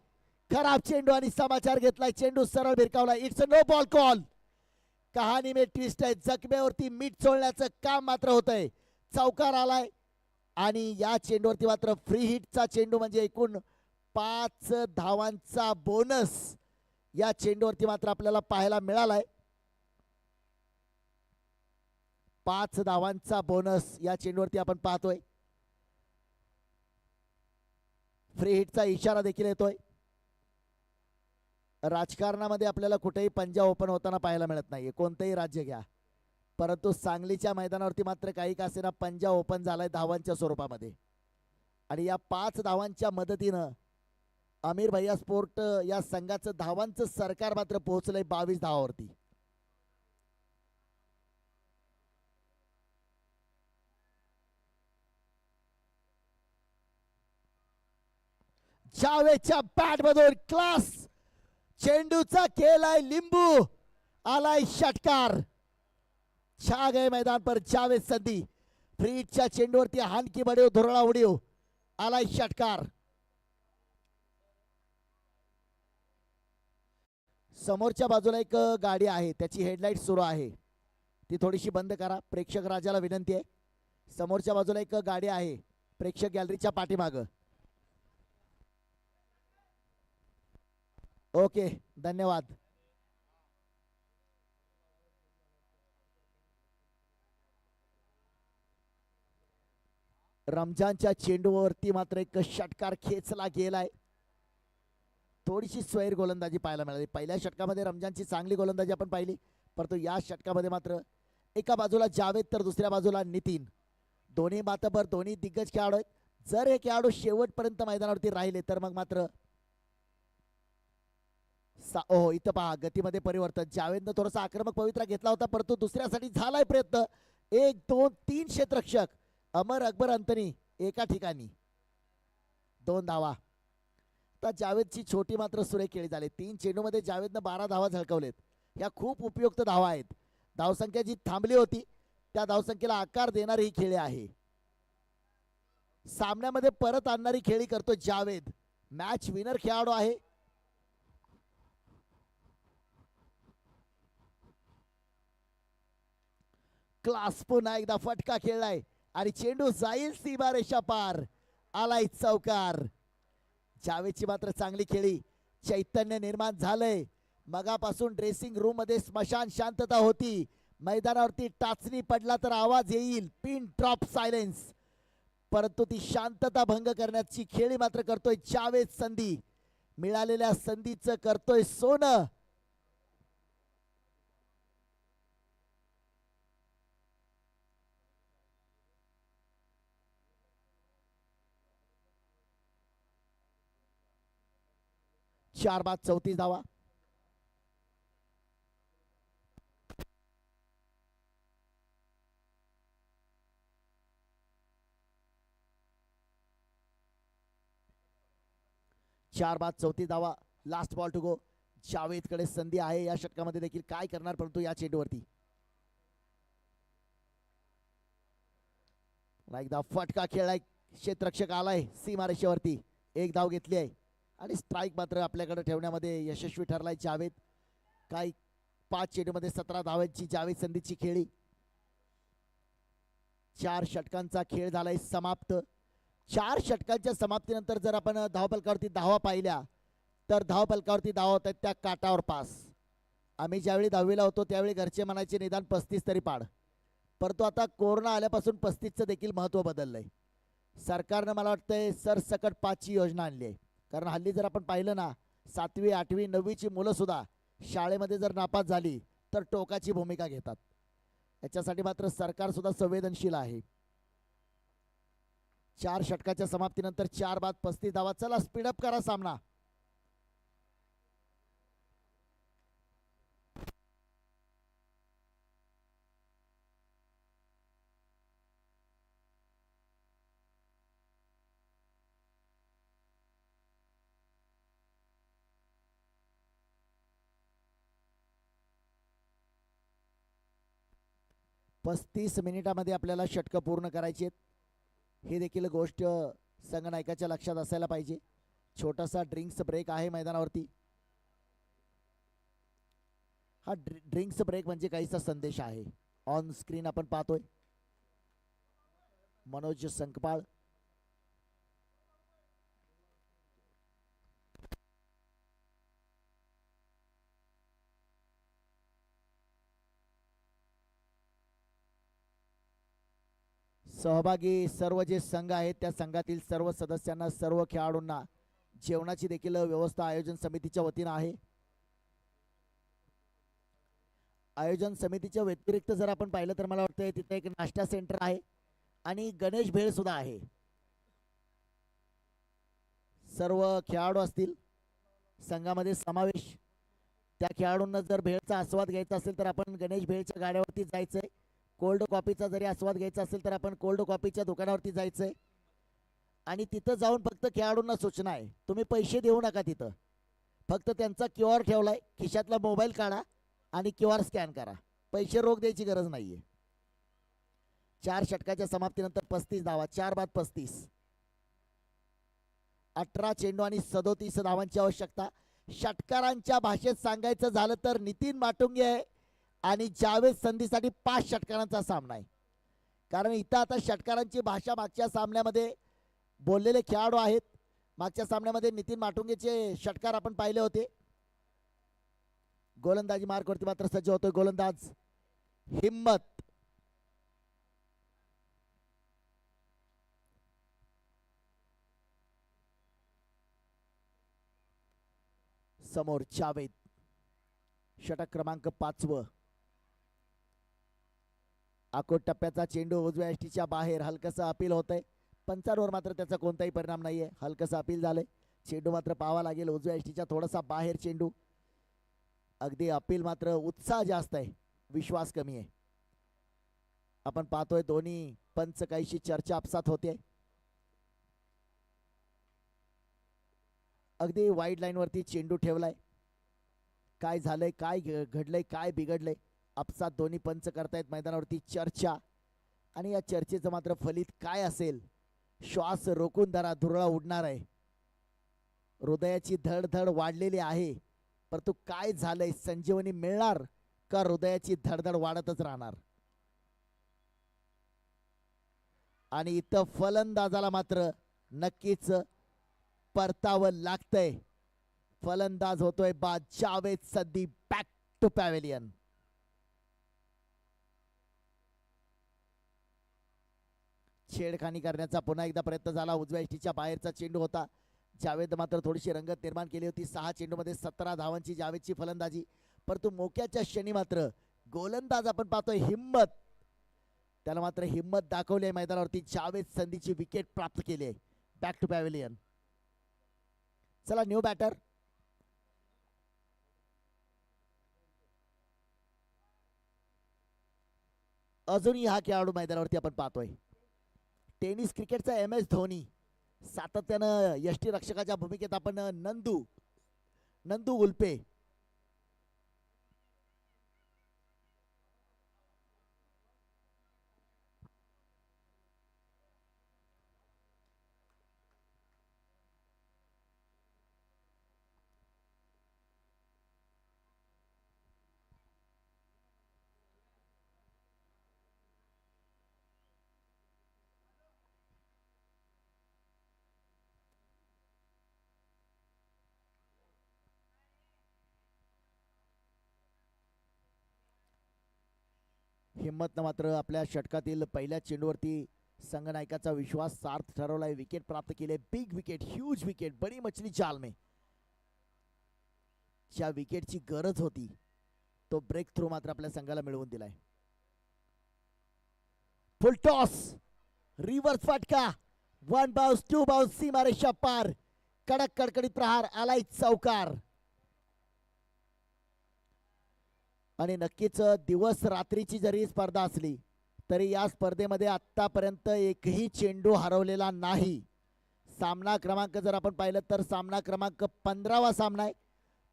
खराब चेंडू आणि समाचार घेतलाय. चेंडू सरळ भिरकावलाय. It's a no ball call. कहाणी में ट्विस्ट आहे. जखमेवरती मीठ चोळण्याचं काम मात्र होतंय. चौकार आलाय आणि या चेंडूवरती मात्र फ्री हिटचा चेंडू म्हणजे एकूण 5 धावांचा बोनस या चेंडूवरती मात्र आपल्याला पाहायला मिळालाय. 5 धावांचा बोनस या चेंडूवरती आपण पाहतोय. फ्री हिटचा इशारा देखील येतोय. राजकारणामध्ये आपल्याला कुठेही पंजा ओपन होताना पाहायला मिळत नाहीये, कोणतंही राज्य घ्या, परंतु सांगलीच्या मैदानावरती मात्र काही का असेना पंजा ओपन झालाय धावांच्या स्वरूपामध्ये. आणि या 5 धावांच्या मदतीनं आमिर भैया स्पोर्ट या संघाचं धावांचं सरकार मात्र पोहोचलंय 22 धावावरती. जावेदच्या बॅट मधून क्लास चेंडूचा केलाय लिंबू. आलाय षटकार. छा गए मैदान पर जावेद संधी. फ्रीटच्या चेंडूवरती हानकी बडीव धुरळा उडीव. आलाय षटकार. समोरच्या बाजूला एक गाडी आहे, त्याची हेडलाईट सुरू आहे, ती थोडीशी बंद करा. प्रेक्षक राजाला विनंती आहे. समोरच्या बाजूला एक गाडी आहे प्रेक्षक गॅलरीच्या पाठीमागं. ओके, धन्यवाद. रमजानच्या चेंडूवरती मात्र एक षटकार खेचला गेलाय. थोडीशी स्वैर गोलंदाजी पाहायला मिळाली. पहिल्या षटकामध्ये रमजानची चांगली गोलंदाजी आपण पाहिली, परंतु या षटकामध्ये मात्र एका बाजूला जावेद तर दुसऱ्या बाजूला नितीन, दोन्ही मातबर, दोन्ही दिग्गज खेळाडू आहेत. जर हे खेळाडू शेवटपर्यंत मैदानावरती राहिले तर मग मात्र ओहो, इथं पहा गतीमध्ये परिवर्तन. जावेदनं थोडासा आक्रमक पवित्रा घेतला होता, परंतु दुसऱ्यासाठी झालाय प्रयत्न. 1 2 3 क्षेत्ररक्षक अमर अकबर अंतनी एका ठिकाणी. 2 धावा. आता जावेदची छोटी मात्र सुरेख खेळी झाली. 3 चेंडूमध्ये जावेदनं 12 धावा झळकवलेत. ह्या खूप उपयुक्त धावा आहेत. धावसंख्या जी थांबली होती त्या धावसंख्येला आकार देणारी ही खेळी आहे. सामन्यामध्ये परत आणणारी खेळी करतो जावेद. मॅच विनर खेळाडू आहे. क्लास पुन्हा एकदा फटका खेळलाय आणि चेंडू जाईल सीमारेषा पार. आलाय चौकार. जावेदची मात्र चांगली खेळी. चैतन्य निर्माण झालंय. मगापासून ड्रेसिंग रूम मध्ये स्मशान शांतता होती. मैदानावरती टाचणी पडला तर आवाज येईल. Pin drop silence. परंतु ती शांतता भंग करण्याची खेळी मात्र करतोय जावेद. संधी मिळालेल्या संधीचं करतोय सोनं. चार बाद 34 धावा. चार बाद 34 धावा. Last ball to go. Javed कडे संधी आहे या षटकामध्ये देखील. काय करणार परंतु या चेंडूवरती एकदा फटका खेळलाय. क्षेत्ररक्षक आलाय सीमारेषेवरती. एक धाव घेतली आहे आणि स्ट्राईक मात्र आपल्याकडे ठेवण्यामध्ये यशस्वी ठरलाय जावेद. काय 5 चेंडूमध्ये 17 धावांची जावेद संधीची खेळी. 4 षटकांचा खेळ झालाय समाप्त. 4 षटकांच्या समाप्तीनंतर जर आपण धावफलकावरती धावा पाहिल्या तर धावफलकावरती धावा होत आहेत त्या काटावर पास. आम्ही ज्यावेळी 10वीला होतो त्यावेळी घरचे म्हणायचे निदान 35 तरी पाड. परंतु आता कोरोना आल्यापासून 35चं देखील महत्त्व बदललंय. सरकारनं मला वाटतंय सरसकट 5ची योजना आणली आहे. कारण हल्ली जर आपण पाहिलं ना 7वी 8वी 9वीची मुलं सुद्धा शाळेमध्ये जर नापास झाली तर टोकाची भूमिका घेतात. याच्यासाठी मात्र सरकार सुद्धा संवेदनशील आहे. 4 षटकाच्या समाप्तीनंतर 4 बाद 35 धावा. चला स्पीडअप करा सामना. पस्तीस मिनिटामध्ये आपल्याला षटकं पूर्ण करायची आहेत. ही देखील गोष्ट संघनायकाच्या लक्षात असायला पाहिजे. छोटासा ड्रिंक्स ब्रेक आहे मैदानावरती. हा ड्रिंक्स ब्रेक म्हणजे काहीसा संदेश आहे. ऑन स्क्रीन आपण पाहतोय मनोज संकपाळ. सहभागी सर्व जे संघ आहेत त्या संघातील सर्व सदस्यांना सर्व खेळाडूंना जेवणाची देखील व्यवस्था आयोजन समितीच्या वतीनं आहे. आयोजन समितीच्या व्यतिरिक्त जर आपण पाहिलं तर मला वाटतं तिथे एक नाश्ता सेंटर आहे आणि गणेश भेळ सुद्धा आहे. सर्व खेळाडू असतील संघामध्ये समावेश. त्या खेळाडूंना जर भेळचा आस्वाद घ्यायचा असेल तर आपण गणेश भेळच्या गाड्यावरती जायचंय. कोल्ड कॉफीचा जरी आस्वाद घ्यायचा असेल तर आपण कोल्ड कॉफीच्या दुकानावरती जायचंय आणि तिथं जाऊन फक्त खेळाडूंना सूचना आहे तुम्ही पैसे देऊ नका. तिथं फक्त त्यांचा QR ठेवलाय. खिशातला मोबाईल काढा आणि QR स्कॅन करा. पैसे रोख द्यायची गरज नाहीये. 4 षटकाच्या समाप्तीनंतर 35 धावा. 4 बाद 35. 18 चेंडू आणि 37 धावांची आवश्यकता. षटकारांच्या भाषेत सांगायचं झालं तर नितीन माटुंगे आहे आणि जावेद संधीसाठी 5 षटकारांचा सामना आहे. कारण इथं आता षटकारांची भाषा मागच्या सामन्यामध्ये बोललेले खेळाडू आहेत. मागच्या सामन्यामध्ये नितीन माटुंगेचे षटकार आपण पाहिले होते. गोलंदाजी मार्कवरती मात्र सज्ज होतोय गोलंदाज हिम्मत. समोर जावेद. षटक क्रमांक 5. आकोट टप्प्याचा चेंडू उजव्या यष्टीच्या बाहेर. हलकसं अपील होतंय. पंचांवर मात्र त्याचा कोणताही परिणाम नाहीये. हलकसं अपील झालंय. चेंडू मात्र पाहावा लागेल उजव्या यष्टीच्या थोडासा बाहेर चेंडू. अगदी अपील मात्र उत्साह जास्त आहे विश्वास कमी आहे. आपण पाहतोय दोन्ही पंच काहीशी चर्चा आपसात होते. अगदी वाईड लाईन वरती चेंडू ठेवलाय. काय झालंय काय घडलंय काय बिघडलंय आपसात दोन्ही पंच करतायत मैदानावरती चर्चा. आणि या चर्चेचं मात्र फलित काय असेल. श्वास रोखून धरा धुरळा उडणार आहे. हृदयाची धडधड वाढलेली आहे परंतु काय झालंय संजीवनी मिळणार का हृदयाची धडधड वाढतच राहणार. आणि इथं फलंदाजाला मात्र नक्कीच परतावं लागतंय. फलंदाज होतोय बाद. जावेद संधी बॅक टू पॅव्हेलियन. छेडखानी करण्याचा पुन्हा एकदा प्रयत्न झाला. उजव्या इष्टीच्या बाहेरचा चेंडू होता. जावेद मात्र थोडीशी रंगत निर्माण केली होती. 6 चेंडूमध्ये 17 धावांची जावेदची फलंदाजी. परंतु मोक्याच्या क्षणी मात्र गोलंदाज आपण पाहतोय हिम्मत, त्याला मात्र हिम्मत दाखवली आहे मैदानावरती. जावेद संधीची विकेट प्राप्त केली आहे. Back to pavilion. चला न्यू बॅटर. अजूनही हा खेळाडू मैदानावरती आपण पाहतोय. टेनिस क्रिकेटचा MS धोनी, सातत्यानं यष्टीरक्षकाच्या भूमिकेत आपण नंदू उल्पे. हिम्मतनं मात्र आपल्या षटकातील पहिल्या चेंडूवरती संघनायकाचा विश्वास सार्थ ठरवलाय. विकेट प्राप्त केले. बिग विकेट, ह्यूज विकेट, बडी मछली जाल में. ज्या विकेटची गरज होती तो ब्रेक थ्रू मात्र आपल्या संघाला मिळवून दिलाय. फुल टॉस, रिव्हर्स फटका, 1 बाउन्स 2 बाउन्स, सीमारेषा पार, कडक कडकडीत प्रहार, आलाय चौकार. आणि नक्कीच दिवस रात्रीची जरी स्पर्धा असली तरी या स्पर्धेमध्ये आतापर्यंत एकही चेंडू हरवलेला नाही. सामना क्रमांक जर आपण पाहिलं तर सामना क्रमांक 15वा सामना आहे,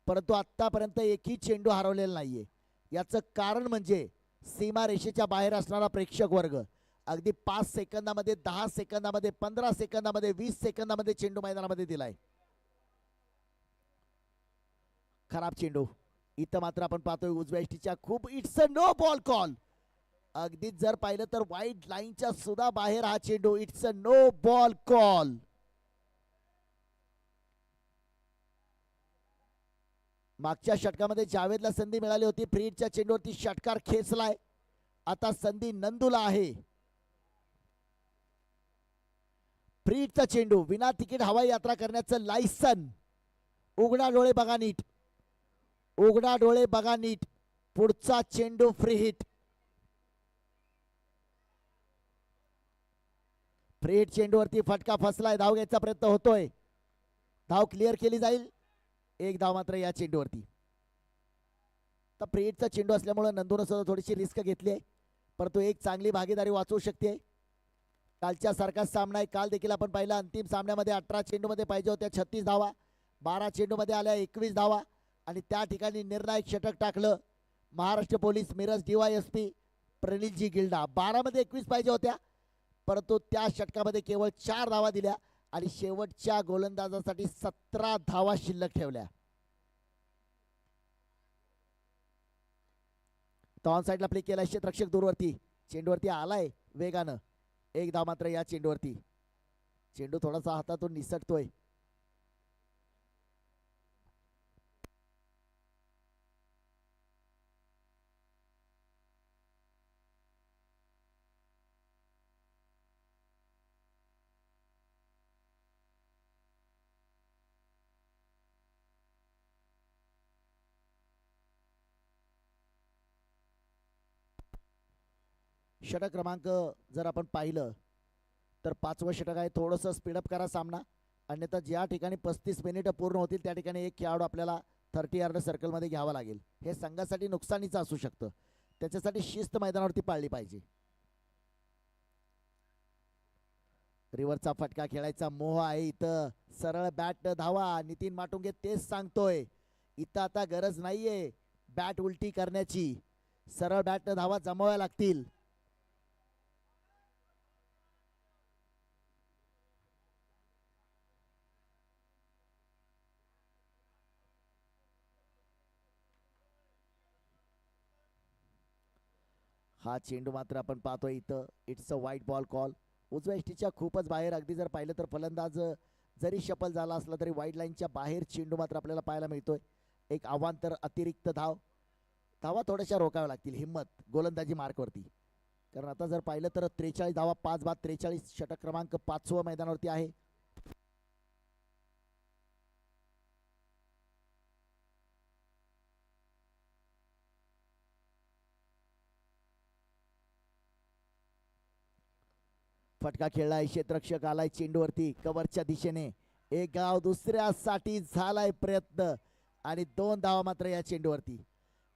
परंतु आतापर्यंत एकही चेंडू हरवलेला नाहीये. याचं कारण म्हणजे सीमारेषेच्या बाहेर असणारा प्रेक्षक वर्ग. अगदी 5 सेकंदामध्ये, 10 सेकंदामध्ये, 15 सेकंदामध्ये, 20 सेकंदामध्ये चेंडू मैदानामध्ये दिलाय. खराब चेंडू. इथं मात्र आपण पाहतोय उजव्या इष्टीच्या खूप, it's a no ball call. अगदीच जर पाहिलं तर वाईड लाईनच्या सुद्धा बाहेर हा चेंडू. It's a no ball call. मागच्या षटकामध्ये जावेदला संधी मिळाली होती. फ्रीडच्या चेंडूवरती षटकार खेचलाय. आता संधी नंदूला आहे. फ्रीडचा चेंडू, विना तिकीट हवाई यात्रा करण्याचं लायसन. उघडा डोळे बघा नीट, उघडा डोळे बघा नीट. पुढचा चेंडू फ्री हिट. फ्री हिट चेंडूवरती फटका फसलाय. धाव घ्यायचा प्रयत्न होतोय. धाव क्लिअर केली जाईल. एक धाव मात्र या चेंडूवरती. तर फ्री हिटचा चेंडू असल्यामुळे नंदून सुद्धा थोडीशी रिस्क घेतली आहे, परंतु एक चांगली भागीदारी वाचवू शकते. कालच्या सारखाच सामना आहे. काल देखील आपण पाहिला अंतिम सामन्यामध्ये 18 चेंडूमध्ये पाहिजे होत्या 36 धावा, 12 चेंडूमध्ये आल्या 21 धावा आणि त्या ठिकाणी निर्णायक षटक टाकलं महाराष्ट्र पोलीस मिरज DYSP प्रणितजी गिल्डा. 12 मध्ये 21 पाहिजे होत्या, परंतु त्या षटकामध्ये केवळ 4 धावा दिल्या आणि शेवटच्या गोलंदाजासाठी 17 धावा शिल्लक ठेवल्या. ऑन साइडला प्ले केला क्षेत्ररक्षक दूरवरती. चेंडूवरती आलाय वेगानं. एक धाव मात्र या चेंडूवरती. चेंडू थोडासा हातातून निसटतोय. षटक क्रमांक जर आपण पाहिलं तर 5वं षटक आहे. थोडंसं स्पीडअप करा सामना, अन्यथा ज्या ठिकाणी 35 मिनिटं पूर्ण होतील त्या ठिकाणी एक खेळाडू आपल्याला 30 यार्ड सर्कलमध्ये घ्यावा लागेल. हे संघासाठी नुकसानीचं असू शकतं, त्याच्यासाठी शिस्त मैदानावरती पाळली पाहिजे. रिव्हरचा फटका खेळायचा मोह आहे इथं. सरळ बॅट धावा. नितीन माटुंगे तेच सांगतोय, इथं आता गरज नाहीये बॅट उलटी करण्याची. सरळ बॅट धावा जमवाव्या लागतील. हा चेंडू मात्र आपण पाहतोय इथं. इट्स अ वाईट बॉल कॉल. उजव्या इष्टीच्या खूपच बाहेर. अगदी जर पाहिलं तर फलंदाज जरी शफल झाला असला तरी वाईड लाईनच्या बाहेर चेंडू मात्र आपल्याला पाहायला मिळतोय. एक अवांतर अतिरिक्त धाव. धावा थोड्याशा रोकाव्या लागतील. हिम्मत गोलंदाजी मार्कवरती. कारण आता जर पाहिलं तर 43 धावा 5 बाद 43 षटक क्रमांक 5वं मैदानावरती आहे. फटका खेळलाय, क्षेत्ररक्षक आलाय चेंडूवरती कव्हरच्या दिशेने. एक गाव दुसऱ्यासाठी झालाय प्रयत्न आणि 2 धावा मात्र या चेंडूवरती.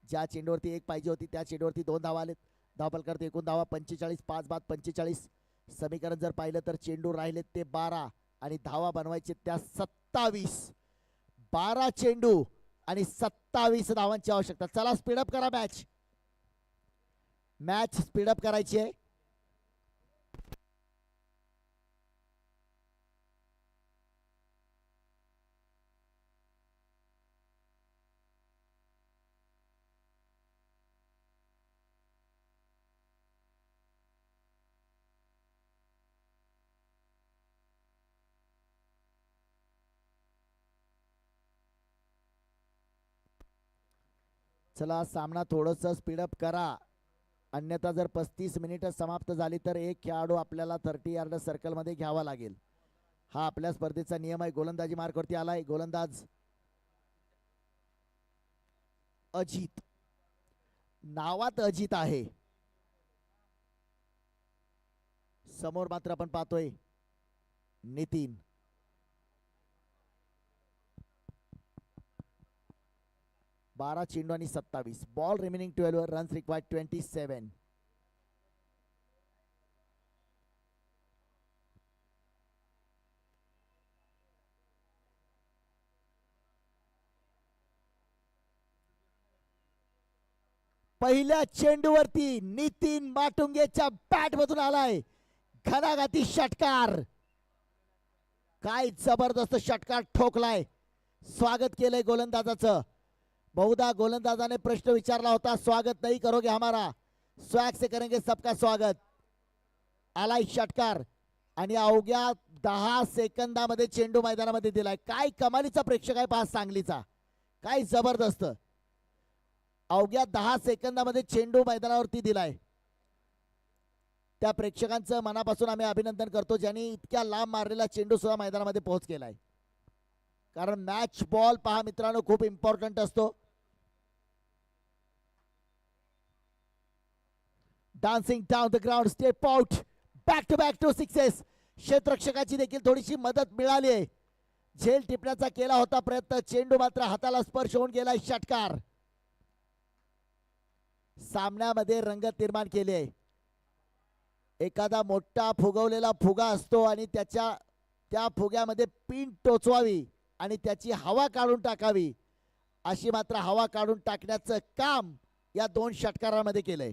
ज्या चेंडूवरती 1 पाहिजे होती त्या चेंडूवरती 2 धावा आलेत. धावफलकात एकूण धावा 45 5 बाद 45. समीकरण जर पाहिलं तर चेंडू राहिलेत ते 12 आणि धावा बनवायचे त्या 27. 12 चेंडू आणि 27 धावांची आवश्यकता. चला स्पीडअप करा मॅच. मॅच स्पीडअप करायची आहे. चला सामना थोडंसं स्पीडअप करा, अन्यथा जर 35 मिनिटं समाप्त झाली तर एक खेळाडू आपल्याला 30 यार्ड सर्कलमध्ये घ्यावा लागेल. हा आपल्या स्पर्धेचा नियम आहे. गोलंदाजी मार्कवरती आलाय. गोलंदाज अजित, नावात अजित आहे. समोर मात्र आपण पाहतोय नितीन. 12 चेंडू आणि 27. Ball remaining 12, runs required 27. पहिल्या चेंडूवरती नितीन माटुंगेच्या बॅट मधून आलाय घणाघाती षटकार. काय जबरदस्त षटकार ठोकलाय. स्वागत केलंय गोलंदाजाचं. बहुधा गोलंदाजाने प्रश्न विचारला होता, स्वागत नहीं करोगे हमारा, स्वैग से करेंगे सबका स्वागत. आलाय षटकार आणि अवघ्या 10 सेकंदामध्ये चेंडू मैदानामध्ये दिलाय. काय कमालीचा प्रेक्षक आहे पहा सांगलीचा. काय जबरदस्त. अवघ्या 10 सेकंदामध्ये चेंडू मैदानावरती दिलाय. त्या प्रेक्षकांचं मनापासून आम्ही अभिनंदन करतो ज्यांनी इतक्या लांब मारलेला चेंडू सुद्धा मैदानामध्ये पोहोच केलाय. कारण मॅच बॉल पहा मित्रांनो खूप इम्पॉर्टंट असतो. Dancing down the ground, step out, back to sixes. क्षेत्ररक्षकाची देखील थोडीशी मदत मिळाली आहे. झेल टिपण्याचा केला होता प्रयत्न, चेंडू मात्र हाताला स्पर्श होऊन गेलाय. षटकार. सामन्यामध्ये रंगत निर्माण केली आहे. एखादा मोठा फुगवलेला फुगा असतो आणि त्या फुग्यामध्ये पिन टोचवावी आणि त्याची हवा काढून टाकावी, अशी मात्र हवा काढून टाकण्याचं काम या 2 षटकारांमध्ये केलंय.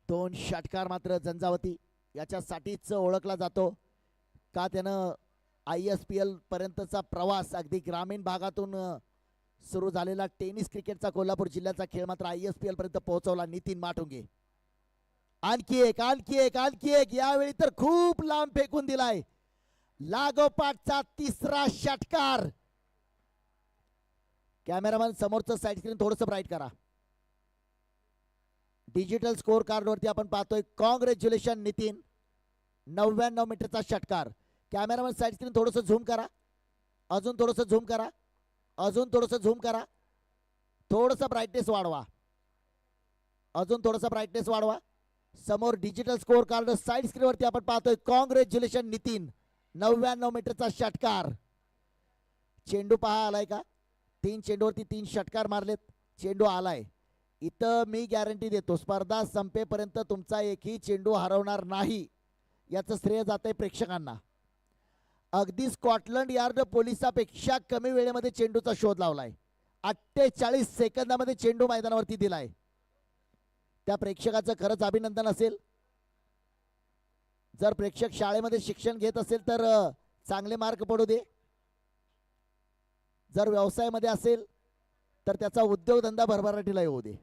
दोन षटकार मात्र झंझावती याच्यासाठीच ओळखला जातो का त्यानं ISPL पर्यंतचा प्रवास अगदी ग्रामीण भागातून सुरू झालेला टेनिस क्रिकेटचा कोल्हापूर जिल्ह्याचा खेळ मात्र ISPL पर्यंत पोहोचवला नितीन माटुंगे. आणखी एक यावेळी तर खूप लांब फेकून दिलाय. लागोपाठचा 3रा षटकार. कॅमेरामॅन समोरचं साईड स्क्रीन थोडंसं ब्राईट करा. डिजिटल स्कोर कार्ड वरती आपण पाहतोय कॉंग्रॅच्युलेशन नितीन. 99 मीटरचा षटकार. कॅमेरामॅन साईड स्क्रीन थोडंसं झूम करा. अजून थोडंसं झूम करा. अजून थोडंसं झूम करा. थोडंसं ब्राईटनेस वाढवा. अजून थोडंसं ब्राईटनेस वाढवा. समोर digital score card side screen वरती आपण पाहतोय कॉंग्रॅच्युलेशन नितीन. 99 मीटरचा षटकार. चेंडू पहा आलाय का. 3 चेंडूवरती 3 षटकार मारलेत. चेंडू आलाय. इथं मी गॅरंटी देतो स्पर्धा संपेपर्यंत तुमचा एकही चेंडू हरवणार नाही. याचं श्रेय जातंय प्रेक्षकांना. अगदी स्कॉटलंड यार्ड पोलिसापेक्षा कमी वेळेमध्ये चेंडूचा शोध लावलाय. 48 सेकंदामध्ये चेंडू मैदानावरती दिलाय. त्या प्रेक्षकाचं खरंच अभिनंदन असेल. जर प्रेक्षक शाळेमध्ये शिक्षण घेत असेल तर चांगले मार्क पडू दे. जर व्यवसायामध्ये असेल तर त्याचा उद्योगधंदा भरभराटीला येऊ दे.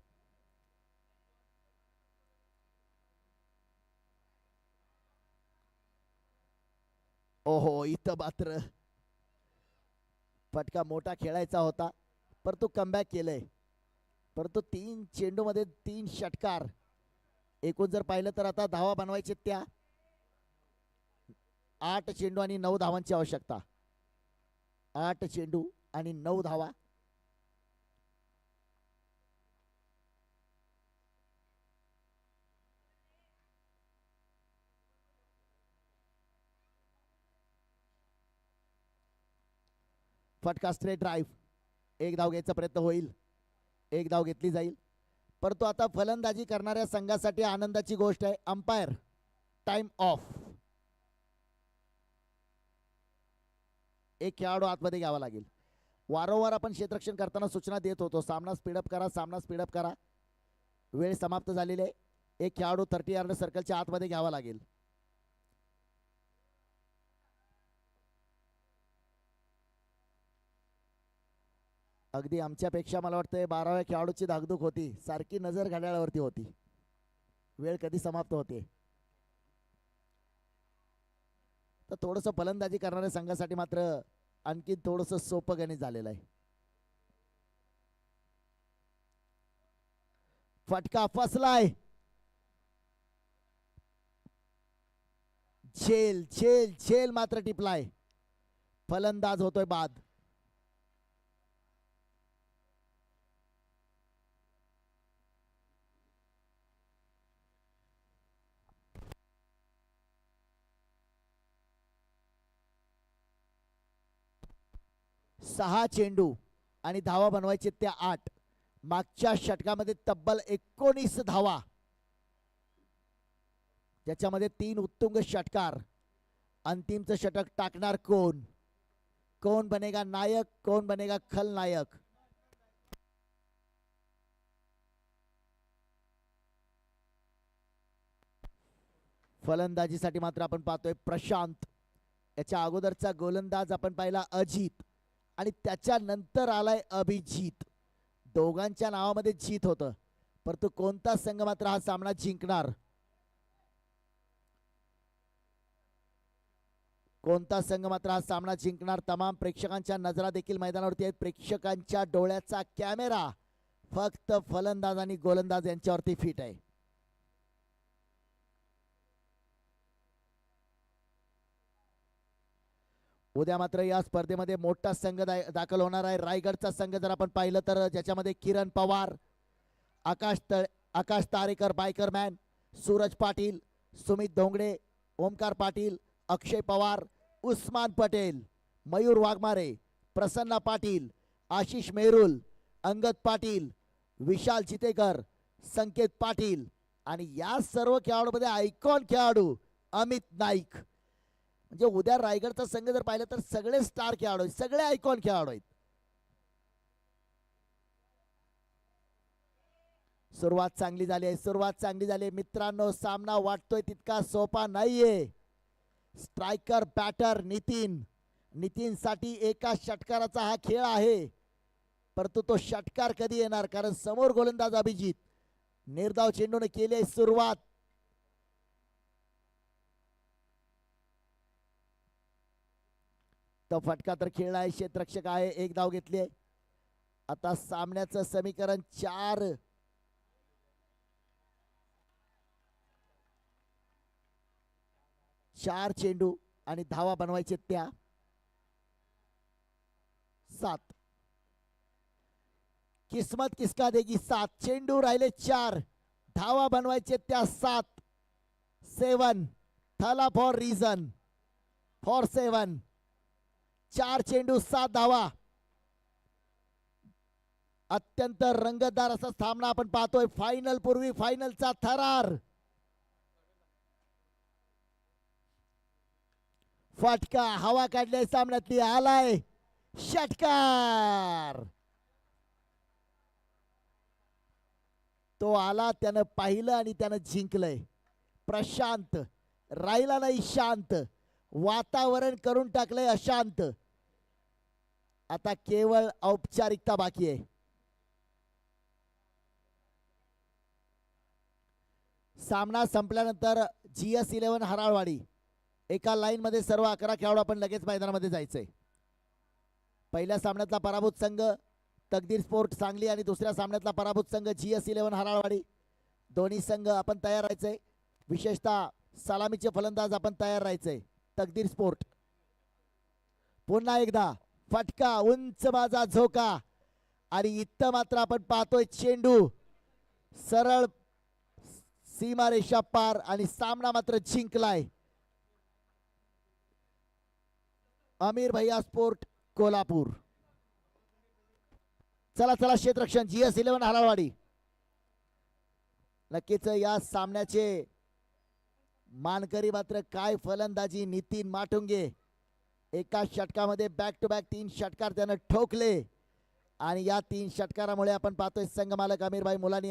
ओहो, इथं मात्र फटका मोठा खेळायचा होता परंतु कमबॅक केलंय. परंतु 3 चेंडूमध्ये 3 षटकार. एकूण जर पाहिलं तर आता धावा बनवायचे त्या 8 चेंडू आणि 9 धावांची आवश्यकता. 8 चेंडू आणि 9 धावा. फटका स्ट्रेट ड्राईव्ह. एक धाव घ्यायचा प्रयत्न होईल. एक धाव घेतली जाईल. परंतु आता फलंदाजी करणाऱ्या संघासाठी आनंदाची गोष्ट आहे. Umpire time of. एक खेळाडू आतमध्ये घ्यावा लागेल. वारंवार आपण क्षेत्ररक्षण करताना सूचना देत होतो, सामना स्पीडअप करा, सामना स्पीडअप करा. वेळ समाप्त झालेली आहे. एक खेळाडू 30 यार्ड सर्कलच्या आतमध्ये घ्यावा लागेल. अगदी आमच्यापेक्षा मला वाटतंय 12व्या खेळाडूची धाकधूक होती. सारखी नजर घड्याळावरती होती, वेळ कधी समाप्त होते. तर थोडंसं फलंदाजी करणाऱ्या संघासाठी मात्र आणखी थोडंसं सोपं गणित झालेलं आहे. फटका फसलाय. झेल झेल झेल मात्र टिपलाय. फलंदाज होतोय बाद. सहा चेंडू आणि धावा बनवायचे त्या 8. मागच्या षटकामध्ये तब्बल 19 धावा, ज्याच्यामध्ये 3 उत्तुंग षटकार. अंतिमचं षटक टाकणार कोण? कोण बनेगा नायक, कोण बनेगा खलनायक? फलंदाजीसाठी मात्र आपण पाहतोय प्रशांत. याच्या अगोदरचा गोलंदाज आपण पाहिला अजित आणि त्याच्यानंतर आलाय अभिजित. दोघांच्या नावामध्ये जीत होतं. परंतु कोणता संघ मात्र हा सामना जिंकणार? कोणता संघ मात्र हा सामना जिंकणार? तमाम प्रेक्षकांच्या नजरा देखील मैदानावरती आहेत. प्रेक्षकांच्या डोळ्याचा कॅमेरा फक्त फलंदाज आणि गोलंदाज यांच्यावरती फिट आहे. उद्या मात्र या स्पर्धेमध्ये मोठा संघ दाखल होणार आहे. रायगडचा संघ जर आपण पाहिलं तर ज्याच्यामध्ये किरण पवार, आकाश तारेकर बायकरमॅन, सूरज पाटील, सुमित धोंगडे, ओमकार पाटील, अक्षय पवार, उस्मान पटेल, मयूर वाघमारे, प्रसन्ना पाटील, आशिष मेहरुल, अंगद पाटील, विशाल चितेकर, संकेत पाटील आणि या सर्व खेळाडूंमध्ये आयकॉन खेळाडू अमित नाईक. म्हणजे उद्या रायगडचा संघ जर पाहिलं तर सगळे स्टार खेळाडू आहेत, सगळे आयकॉन खेळाडू आहेत. सुरुवात चांगली झाली आहे, सुरुवात चांगली झाली मित्रांनो. सामना वाटतोय तितका सोपा नाहीये. स्ट्रायकर बॅटर नितीन साठी एका षटकाराचा हा खेळ आहे. परंतु तो षटकार कधी येणार? कारण समोर गोलंदाज अभिजित. निर्धाव चेंडूने केली आहे सुरुवात. तो फटका तर खेळला आहे, क्षेत्ररक्षक आहे. एक धाव घेतली आहे. आता सामन्याचं समीकरण 4 चेंडू आणि धावा बनवायचे त्या 7. किस्मत किसका देगी 7. चेंडू राहिले 4, धावा बनवायचे त्या 7. 7 थला फॉर रिझन फॉर 7. 4 चेंडू 7 धावा. अत्यंत रंगतदार असा सामना आपण पाहतोय. फायनल पूर्वी फायनलचा थरार. फटका हवा काढली सामन्यातली, आलाय षटकार. तो आला, त्यानं पाहिलं आणि त्यानं जिंकलंय. प्रशांत राहिला नाही शांत, वातावरण करून टाकलंय अशांत. आता केवळ औपचारिकता बाकी आहे. सामना संपल्यानंतर GS11 हराळवाडी एका लाईन मध्ये सर्व 11 खेळाडू आपण लगेच मैदानामध्ये जायचंय. पहिल्या सामन्यातला पराभूत संघ तकदीर स्पोर्ट सांगली आणि दुसऱ्या सामन्यातला पराभूत संघ GS11 हराळवाडी. दोन्ही संघ आपण तयार राहायचंय. विशेषतः सलामीचे फलंदाज आपण तयार राहायचंय. तकदीर स्पोर्ट पुन्हा एकदा फटका, उंच माझा झोका आणि इथं मात्र आपण पाहतोय चेंडू सरळ सीमारेषा पार आणि सामना मात्र जिंकलाय अमीर भैया स्पोर्ट कोल्हापूर. चला चला क्षेत्ररक्षण GS11 हराळवाडी. नक्कीच या सामन्याचे मानकरी मात्र काय फलंदाजी नितीन माटुंगे. एका षटकामध्ये बॅक टू बॅक 3 षटकार त्यानं ठोकले आणि या 3 षटकारामुळे आपण पाहतोय संघ मालक अमीर भाई मुलानी